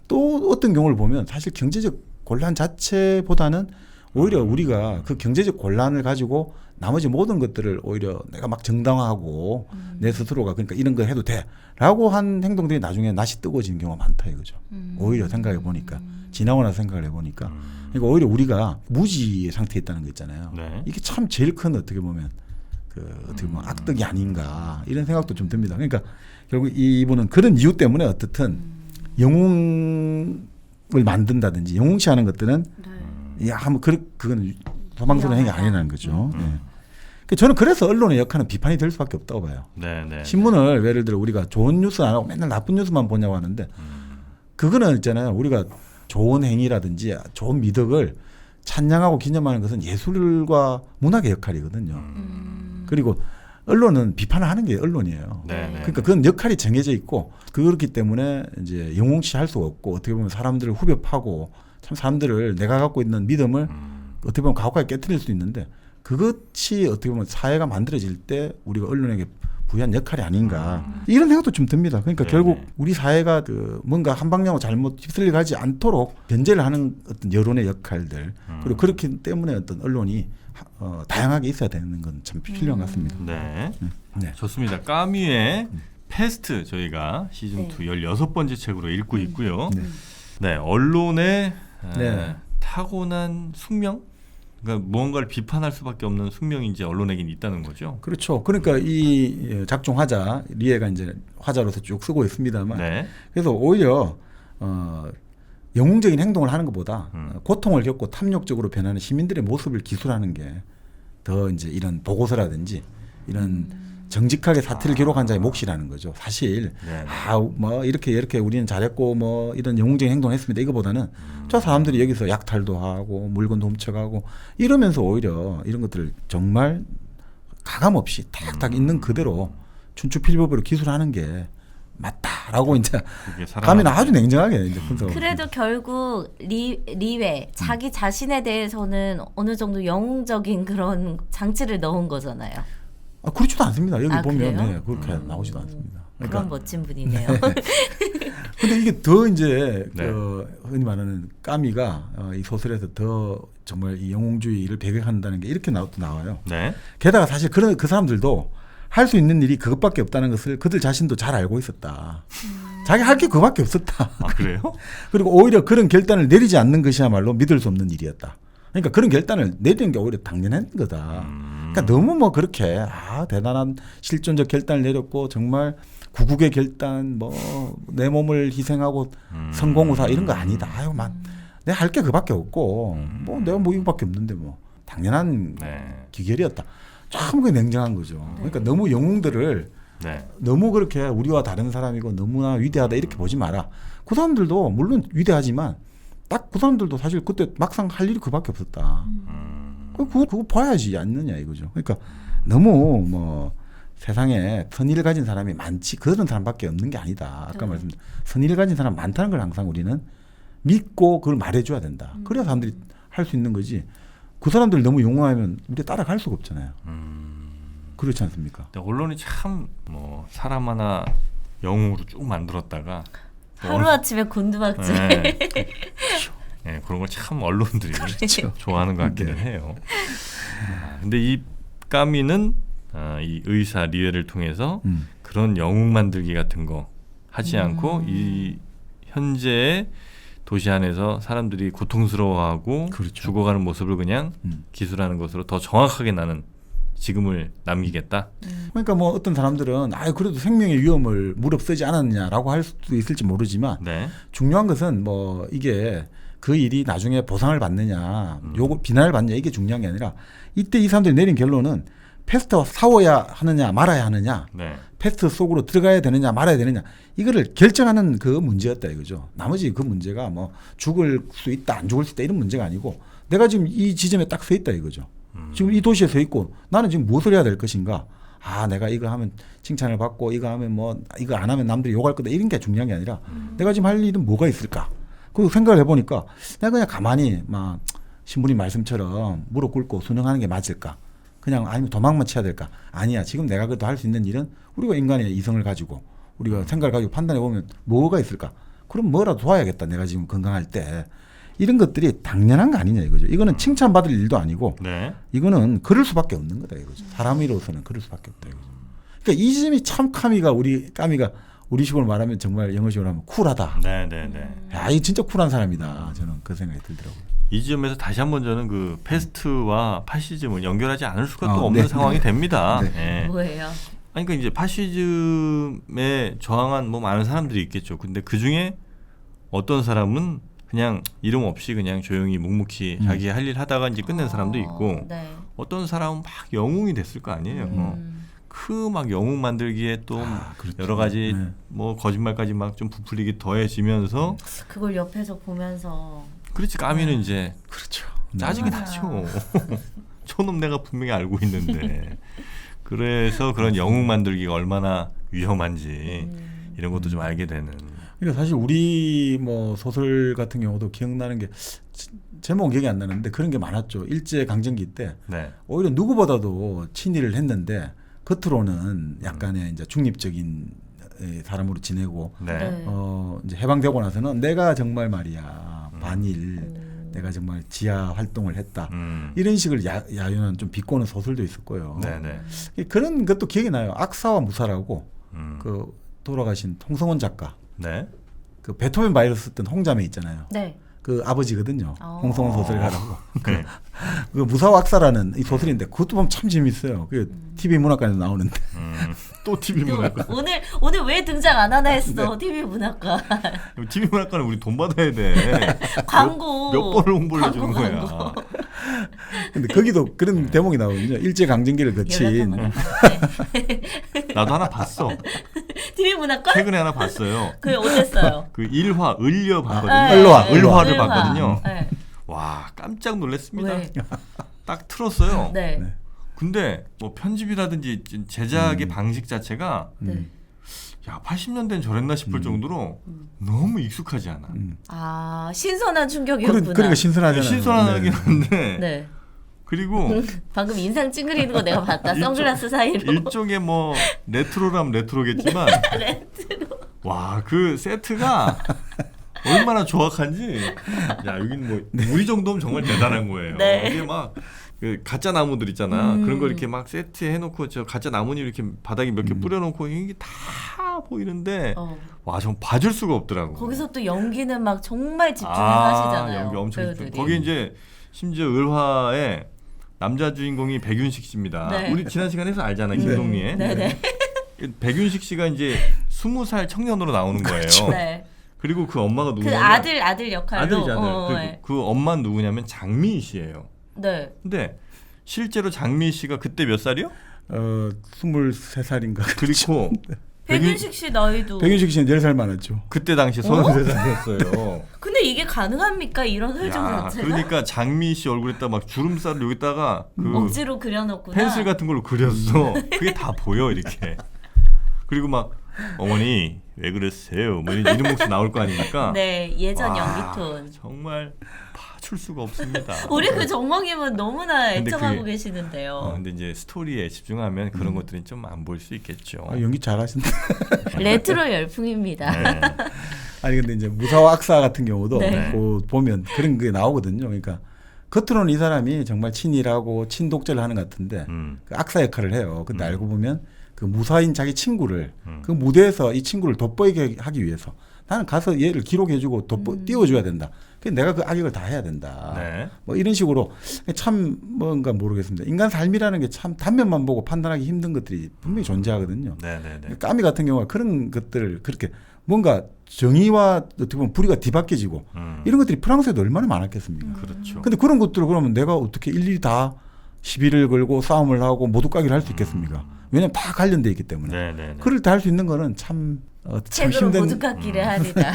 또 어떤 경우를 보면 사실 경제적 곤란 자체보다는 오히려 우리가 그 경제적 곤란을 가지고 나머지 모든 것들을 오히려 내가 막 정당화하고 내 스스로가 그러니까 이런 거 해도 돼라고 한 행동들이 나중에 낯이 뜨거워지는 경우가 많다 이거죠. 오히려 생각해 보니까 지나고 나서 생각을 해보니까 그러니까 오히려 우리가 무지의 상태에 있다는 거 있잖아요. 이게 참 제일 큰 어떻게 보면 어떻게 보면 악덕이 아닌가 이런 생각도 좀 듭니다. 그러니까 결국 이분은 그런 이유 때문에 어떻든 영웅을 만든다든지 영웅시하는 것들은 한번 그건 소망스러운 행위 아니라는 거죠. 저는 그래서 언론의 역할은 비판이 될 수밖에 없다고 봐요. 신문을 예를 들어 우리가 좋은 뉴스 안 하고 맨날 나쁜 뉴스만 보냐고 하는데 그거는 있잖아요. 우리가 좋은 행위라든지 좋은 미덕을 찬양하고 기념하는 것은 예술과 문학의 역할이거든요. 그리고 언론은 비판을 하는 게 언론이에요. 그러니까 그건 역할이 정해져 있고 그렇기 때문에 이제 영웅시할 수가 없고 어떻게 보면 사람들을 후벼 파고 참 사람들을 내가 갖고 있는 믿음을 어떻게 보면 가혹하게 깨트릴 수 있는데 그것이 어떻게 보면 사회가 만들어질 때 우리가 언론에게 부여한 역할이 아닌가 이런 생각도 좀 듭니다. 그러니까 결국 우리 사회가 뭔가 한 방향으로 잘못 휩쓸려 가지 않도록 견제를 하는 어떤 여론의 역할들 그리고 그렇기 때문에 어떤 언론이 다양하게 있어야 되는 건 참 필요한 것 같습니다. 네. 좋습니다. 까뮤의 패스트 저희가 시즌 2 16번째 책으로 읽고 있고요. 언론의 네. 타고난 숙명? 그러니까 무언가를 비판할 수밖에 없는 숙명이 이제 언론에겐 있다는 거죠. 그렇죠. 그러니까 이 작중 화자 리에가 이제 화자로서 쭉 쓰고 있습니다만, 네. 그래서 오히려 영웅적인 행동을 하는 것보다 고통을 겪고 탐욕적으로 변하는 시민들의 모습을 기술하는 게 더 이제 이런 보고서라든지 이런 정직하게 사태를 기록한 자의 몫이라는 거죠. 사실 네. 뭐 이렇게 우리는 잘했고 뭐 이런 영웅적인 행동을 했습니다. 이거보다는 저 사람들이 여기서 약탈도 하고 물건도 훔쳐가고 이러면서 오히려 이런 것들을 정말 가감 없이 탁탁 있는 그대로 춘추필법으로 기술하는 게 맞다라고 이제 가면 아주 냉정하게 이제 분석. 그래도 결국 리웨 자기 자신에 대해서는 어느 정도 영웅적인 그런 장치를 넣은 거잖아요. 그렇지도 않습니다. 여기 보면 그래요? 네, 그렇게 나오지도 않습니다. 그러니까, 그런 멋진 분이네요. 근데 이게 더 이제 네. 흔히 말하는 까미가 이 소설에서 더 정말 이 영웅주의를 배격한다는 게 이렇게 나와요. 네. 게다가 사실 그 사람들도 할 수 있는 일이 그것밖에 없다는 것을 그들 자신도 잘 알고 있었다. 자기 할 게 그거밖에 없었다. 아, 그래요? 그리고 오히려 그런 결단을 내리지 않는 것이야말로 믿을 수 없는 일이었다. 그러니까 그런 결단을 내리는 게 오히려 당연한 거다. 그러니까 너무 뭐 그렇게 대단한 실존적 결단을 내렸고 정말 구국의 결단 뭐 내 몸을 희생하고 성공우사 이런 거 아니다. 아유 내가 할 게 그밖에 없고 뭐 내가 뭐 이거밖에 없는데 뭐 당연한 네. 기결이었다. 참 그게 냉정한 거죠. 그러니까 너무 영웅들을 네. 너무 그렇게 우리와 다른 사람이고 너무나 위대하다 이렇게 보지 마라. 그 사람들도 물론 위대하지만 딱 그 사람들도 사실 그때 막상 할 일이 그밖에 없었다. 그거 봐야지 않느냐 이거죠. 그러니까 너무 뭐 세상에 선의를 가진 사람이 많지 그런 사람밖에 없는 게 아니다. 아까 말씀드린 선의를 가진 사람 많다는 걸 항상 우리는 믿고 그걸 말해줘야 된다. 그래야 사람들이 할 수 있는 거지. 그 사람들 너무 용감하면 우리 따라갈 수가 없잖아요. 그렇지 않습니까? 언론이 참 뭐 사람 하나 영웅으로 쭉 만들었다가 하루아침에 곤두박질. 네. 네, 그런 걸 참 언론들이 그렇죠. 좋아하는 것 같기는 해요. 근데 이 까미는 이 의사 리에를 통해서 그런 영웅 만들기 같은 거 하지 않고 이 현재의 도시 안에서 사람들이 고통스러워하고 그렇죠. 죽어가는 모습을 그냥 기술하는 것으로 더 정확하게 나는 지금을 남기겠다. 그러니까 뭐 어떤 사람들은 그래도 생명의 위험을 무릅쓰지 않았냐라고 할 수도 있을지 모르지만 네. 중요한 것은 뭐 이게 그 일이 나중에 보상을 받느냐 요거 비난을 받느냐 이게 중요한 게 아니라 이때 이 사람들이 내린 결론은 패스트와 싸워야 하느냐 말아야 하느냐 네. 패스트 속으로 들어가야 되느냐 말아야 되느냐 이거를 결정하는 그 문제였다 이거죠. 나머지 그 문제가 뭐 죽을 수 있다 안 죽을 수 있다 이런 문제가 아니고 내가 지금 이 지점에 딱 서 있다 이거죠. 지금 이 도시에 서 있고 나는 지금 무엇을 해야 될 것인가. 내가 이거 하면 칭찬을 받고 이거 하면 뭐 이거 안 하면 남들이 욕할 거다 이런 게 중요한 게 아니라 내가 지금 할 일은 뭐가 있을까. 그 생각을 해보니까 내가 그냥 가만히 막 신부님 말씀처럼 무릎 꿇고 순응하는 게 맞을까. 그냥 아니면 도망만 쳐야 될까. 아니야. 지금 내가 그래도 할 수 있는 일은 우리가 인간의 이성을 가지고 우리가 생각을 가지고 판단해 보면 뭐가 있을까. 그럼 뭐라도 도와야겠다. 내가 지금 건강할 때. 이런 것들이 당연한 거 아니냐 이거죠. 이거는 칭찬받을 일도 아니고 네. 이거는 그럴 수밖에 없는 거다 이거죠. 사람으로서는 그럴 수밖에 없다 이거죠. 그러니까 이 점이 참 까미가 우리식으로 말하면 정말 영어식으로 하면 쿨하다. 네, 네, 네. 야, 이 진짜 쿨한 사람이다. 저는 그 생각이 들더라고요. 이 지점에서 다시 한번 저는 그 패스트와 파시즘을 연결하지 않을 수가 또 네. 없는 상황이 됩니다. 네. 네. 뭐예요? 그러니까 이제 파시즘에 저항한 뭐 많은 사람들이 있겠죠. 근데 그 중에 어떤 사람은 그냥 이름 없이 그냥 조용히 묵묵히 자기 할 일 하다가 이제 끝낸 사람도 있고 네. 어떤 사람은 막 영웅이 됐을 거 아니에요. 그 막 영웅 만들기에 또 그렇죠. 여러 가지 네. 뭐 거짓말까지 막 좀 부풀리기 더해지면서 그걸 옆에서 보면서 그렇지 까미는 이제 그렇죠. 짜증이 맞아요. 나죠. 저놈 내가 분명히 알고 있는데 그래서 그런 영웅 만들기가 얼마나 위험한지 이런 것도 좀 알게 되는. 그러니까 사실 우리 뭐 소설 같은 경우도 기억나는 게 제목은 기억이 안 나는데 그런 게 많았죠. 일제 강점기 때 네. 오히려 누구보다도 친일을 했는데 겉으로는 약간의 이제 중립적인 사람으로 지내고 네. 네. 이제 해방되고 나서는 내가 정말 말이야 반일 내가 정말 지하 활동을 했다 이런 식을 야유는 좀 비꼬는 소설도 있었고요. 네네. 그런 것도 기억이 나요. 악사와 무사라고 그 돌아가신 홍성원 작가 네. 그 베토벤 바이러스 썼던 홍자매 있잖아요. 네. 그 아버지거든요. 홍성훈 소설가라고. 네. 그 무사왁사라는 이 소설인데 그것도 보면 참 재밌어요. 그 TV 문학관에서 나오는데. 또 TV 문학관. 오늘 왜 등장 안 하나 했어. TV 문학관. TV 문학관은 우리 돈 받아야 돼. 광고. 몇 번을 홍보를 해주는 거야. 근데 거기도 그런 대목이 나오거든요. 일제 강점기를 거친. 나도 하나 봤어. TV 문학관? 최근에 하나 봤어요. 그게 어땠어요? 그 을려 봤거든요. 을화를 봤거든요. 네. 와 깜짝 놀랐습니다. 왜? 딱 틀었어요. 네. 근데 뭐 편집이라든지 제작의 방식 자체가 네. 야 80년대는 저랬나 싶을 정도로 너무 익숙하지 않아. 아 신선한 충격이었구나. 그러니까 신선하잖아요. 신선하긴 한데 네. 그리고 방금 인상 찡그리는 거 내가 봤다. 선글라스 사이로. 일종의 뭐 레트로라면 레트로겠지만 와 그 세트가 얼마나 조악한지 야 여긴 뭐 우리 정도면 정말 대단한 거예요. 네. 이게 막 그 가짜 나무들 있잖아. 그런 거 이렇게 막 세트해 놓고 저 가짜 나뭇잎 이렇게 바닥에 몇 개 뿌려놓고 이게 다 보이는데 와 좀 봐줄 수가 없더라고. 거기서 또 연기는 막 정말 집중을 아, 하시잖아요. 연기 엄청 배우들이. 거기 이제 심지어 을화에 남자 주인공이 백윤식 씨입니다. 네. 우리 지난 시간에서 알잖아 김동리에. 네네. 백윤식 씨가 이제 20살 청년으로 나오는 거예요. 네. 그리고 그 엄마가 그 누구냐면 아들 역할로. 아들이잖아요. 네. 그 엄마는 누구냐면 장미희 씨예요. 네. 근데 실제로 장미희 씨가 그때 몇 살이요? 23살인가. 그리고 백윤식 씨 나이도. 백윤식 씨는 10살 많았죠. 그때 당시 33살이었어요. 근데 이게 가능합니까? 이런 설정 자체가? 그러니까 장미희 씨 얼굴에다 막 주름살을 여기다가 그 억지로 그려놓구나. 펜슬 같은 걸로 그렸어. 그게 다 보여 이렇게. 그리고 막 어머니 왜 그랬어요? 뭐 이런 목소리 나올 거 아닙니까? 네, 예전 와, 연기톤. 정말 봐줄 수가 없습니다. 우리 그 정몽님은 너무나 근데 애청하고 그게- 계시는데요. 근데 이제 스토리에 집중하면 그런 것들이 좀 안 보일 수 있겠죠. 연기 잘하신다. 레트로 열풍입니다. 네. 아니 근데 이제 무사와 악사 같은 경우도 네. 그 보면 그런 게 나오거든요. 그러니까 겉으로는 이 사람이 정말 친일하고 친독재를 하는 것 같은데 그 악사 역할을 해요. 근데 알고 보면 그 무사인 자기 친구를 그 무대에서 이 친구를 돋보이게 하기 위해서 나는 가서 얘를 기록해주고 띄워줘야 된다. 그래서 내가 그 악역을 다 해야 된다. 네. 뭐 이런 식으로 참 뭔가 모르겠습니다. 인간 삶이라는 게 참 단면만 보고 판단하기 힘든 것들이 분명히 존재하거든요. 네네네. 까미 같은 경우가 그런 것들을 그렇게 뭔가 정의와 어떻게 보면 불의가 뒤바뀌어지고 이런 것들이 프랑스에도 얼마나 많았겠습니까? 그렇죠. 근데 그런 것들을 그러면 내가 어떻게 일일이 다 시비를 걸고 싸움을 하고 모두 까기를 할 수 있겠습니까? 왜냐하면 다 관련돼 있기 때문에. 네네네. 그럴 때 할 수 있는 거는 참 책으로 힘든. 모두 깎기를 하리다.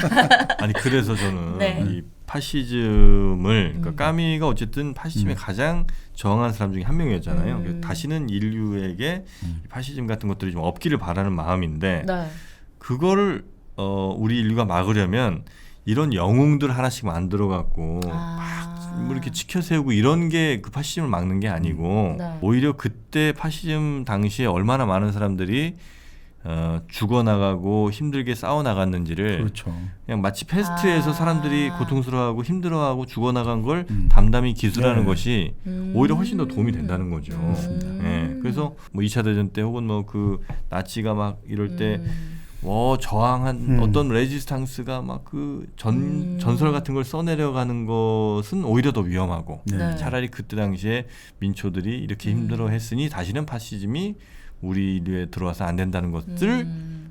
아니 그래서 저는 네. 이 파시즘을 그러니까 까미가 어쨌든 파시즘에 가장 저항한 사람 중에 한 명이었잖아요. 그래서 다시는 인류에게 이 파시즘 같은 것들이 좀 없기를 바라는 마음인데 네. 그거를 우리 인류가 막으려면 이런 영웅들 하나씩 만들어 갖고 뭐 이렇게 지켜 세우고 이런 게 그 파시즘을 막는 게 아니고 네. 오히려 그때 파시즘 당시에 얼마나 많은 사람들이 죽어나가고 힘들게 싸워나갔는지를 그렇죠. 그냥 마치 패스트에서 사람들이 고통스러워하고 힘들어하고 죽어나간 걸 음. 담담히 기술하는 네. 것이 오히려 훨씬 더 도움이 된다는 거죠. 예. 그래서 뭐 2차 대전 때 혹은 뭐 그 나치가 막 이럴 때 저항한 어떤 레지스탕스가 막 그 전설 같은 걸 써내려가는 것은 오히려 더 위험하고 네. 차라리 그때 당시에 민초들이 이렇게 힘들어했으니 다시는 파시즘이 우리 인류에 들어와서 안 된다는 것들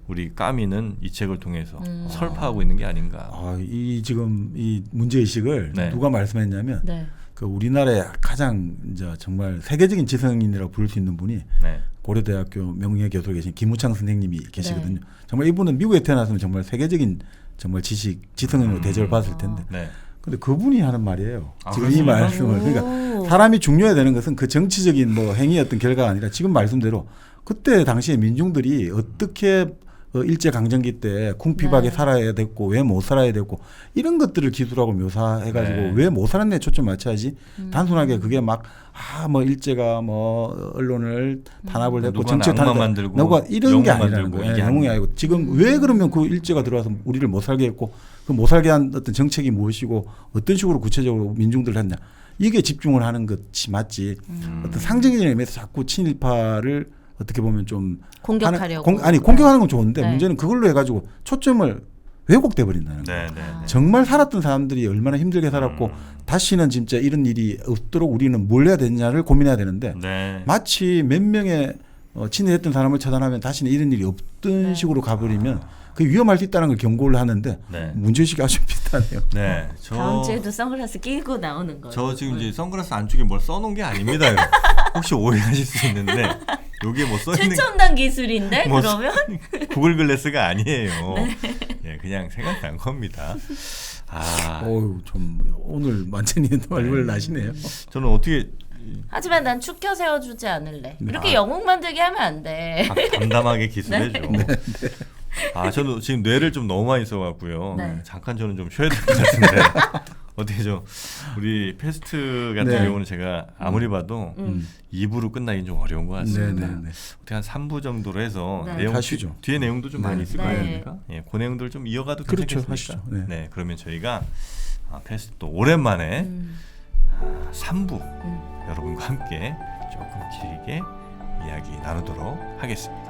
우리 까미는 이 책을 통해서 설파하고 있는 게 아닌가. 이 지금 이 문제 의식을 네. 누가 말씀했냐면 네. 그 우리나라의 가장 이제 정말 세계적인 지성인이라고 부를 수 있는 분이 네. 고려대학교 명예교수로 계신 김우창 선생님이 계시거든요. 정말 이분은 미국에 태어났으면 정말 세계적인 정말 지성인으로 대접을 받았을 텐데. 네. 근데 그분이 하는 말이에요. 지금 이 그렇습니까? 말씀을. 그러니까 사람이 중요해야 되는 것은 그 정치적인 뭐 행위의 어떤 결과가 아니라 지금 말씀대로 그때 당시에 민중들이 어떻게 일제 강점기 때 궁핍하게 네. 살아야 됐고 왜 못 살아야 됐고 이런 것들을 기술하고 묘사해가지고 네. 왜 못 살았네 초점 맞춰야지 단순하게 그게 막 뭐 일제가 뭐 언론을 탄압을 했고 누가 정치 악마 만들고 누가 이런 게 영웅 아니라는 만들고 거예요. 이게 영웅이 아니고. 아니고 지금 왜 그러면 그 일제가 들어와서 우리를 못 살게 했고 그 못 살게 한 어떤 정책이 무엇이고 어떤 식으로 구체적으로 민중들을 했냐 이게 집중을 하는 것이 맞지 어떤 상징적인 의미에서 자꾸 친일파를 어떻게 보면 좀 공격하려고. 공격하는 건 좋은데 네. 문제는 그걸로 해가지고 초점을 왜곡돼 버린다는 거예요. 네, 네, 네. 정말 살았던 사람들이 얼마나 힘들게 살았고 다시는 진짜 이런 일이 없도록 우리는 뭘 해야 되냐를 고민해야 되는데 네. 마치 몇 명의 친애했던 사람을 처단하면 다시는 이런 일이 없던 네. 식으로 가버리면 그게 위험할 수 있다는 걸 경고를 하는데 네. 문제의식이 아주 비슷하네요. 네. 다음 주에도 선글라스 끼고 나오는 거예요. 저 지금 이제 선글라스 안쪽에 뭘 써놓은 게 아닙니다. 혹시 오해하실 수 있는데 여기에 뭐 써있는 최첨단 기술인데 뭐 그러면 구글 글래스가 아니에요. 네, 그냥 생각난 겁니다. 어우 좀 오늘 완전히 얼굴 나시네요. 저는 어떻게 하지만 난 축켜 세워주지 않을래. 이렇게 영웅 만들게 하면 안 돼. 담담하게 기술해줘. 네. 저는 지금 뇌를 좀 너무 많이 써갖고요. 네. 잠깐 저는 좀 쉬어야 될 것 같은데 어떻게 좀 우리 패스트 같은 네. 경우는 제가 아무리 봐도 2부로 끝나긴 좀 어려운 것 같습니다. 네. 어떻게 한 3부 정도로 해서 네. 내용 하시죠. 뒤에 내용도 좀 많이 있을 거 네. 아닙니까? 예, 그 내용들 좀 이어가도 그렇죠. 괜찮겠습니까? 하시죠. 네. 네, 그러면 저희가 패스트 또 오랜만에 3부 여러분과 함께 조금 길게 이야기 나누도록 하겠습니다.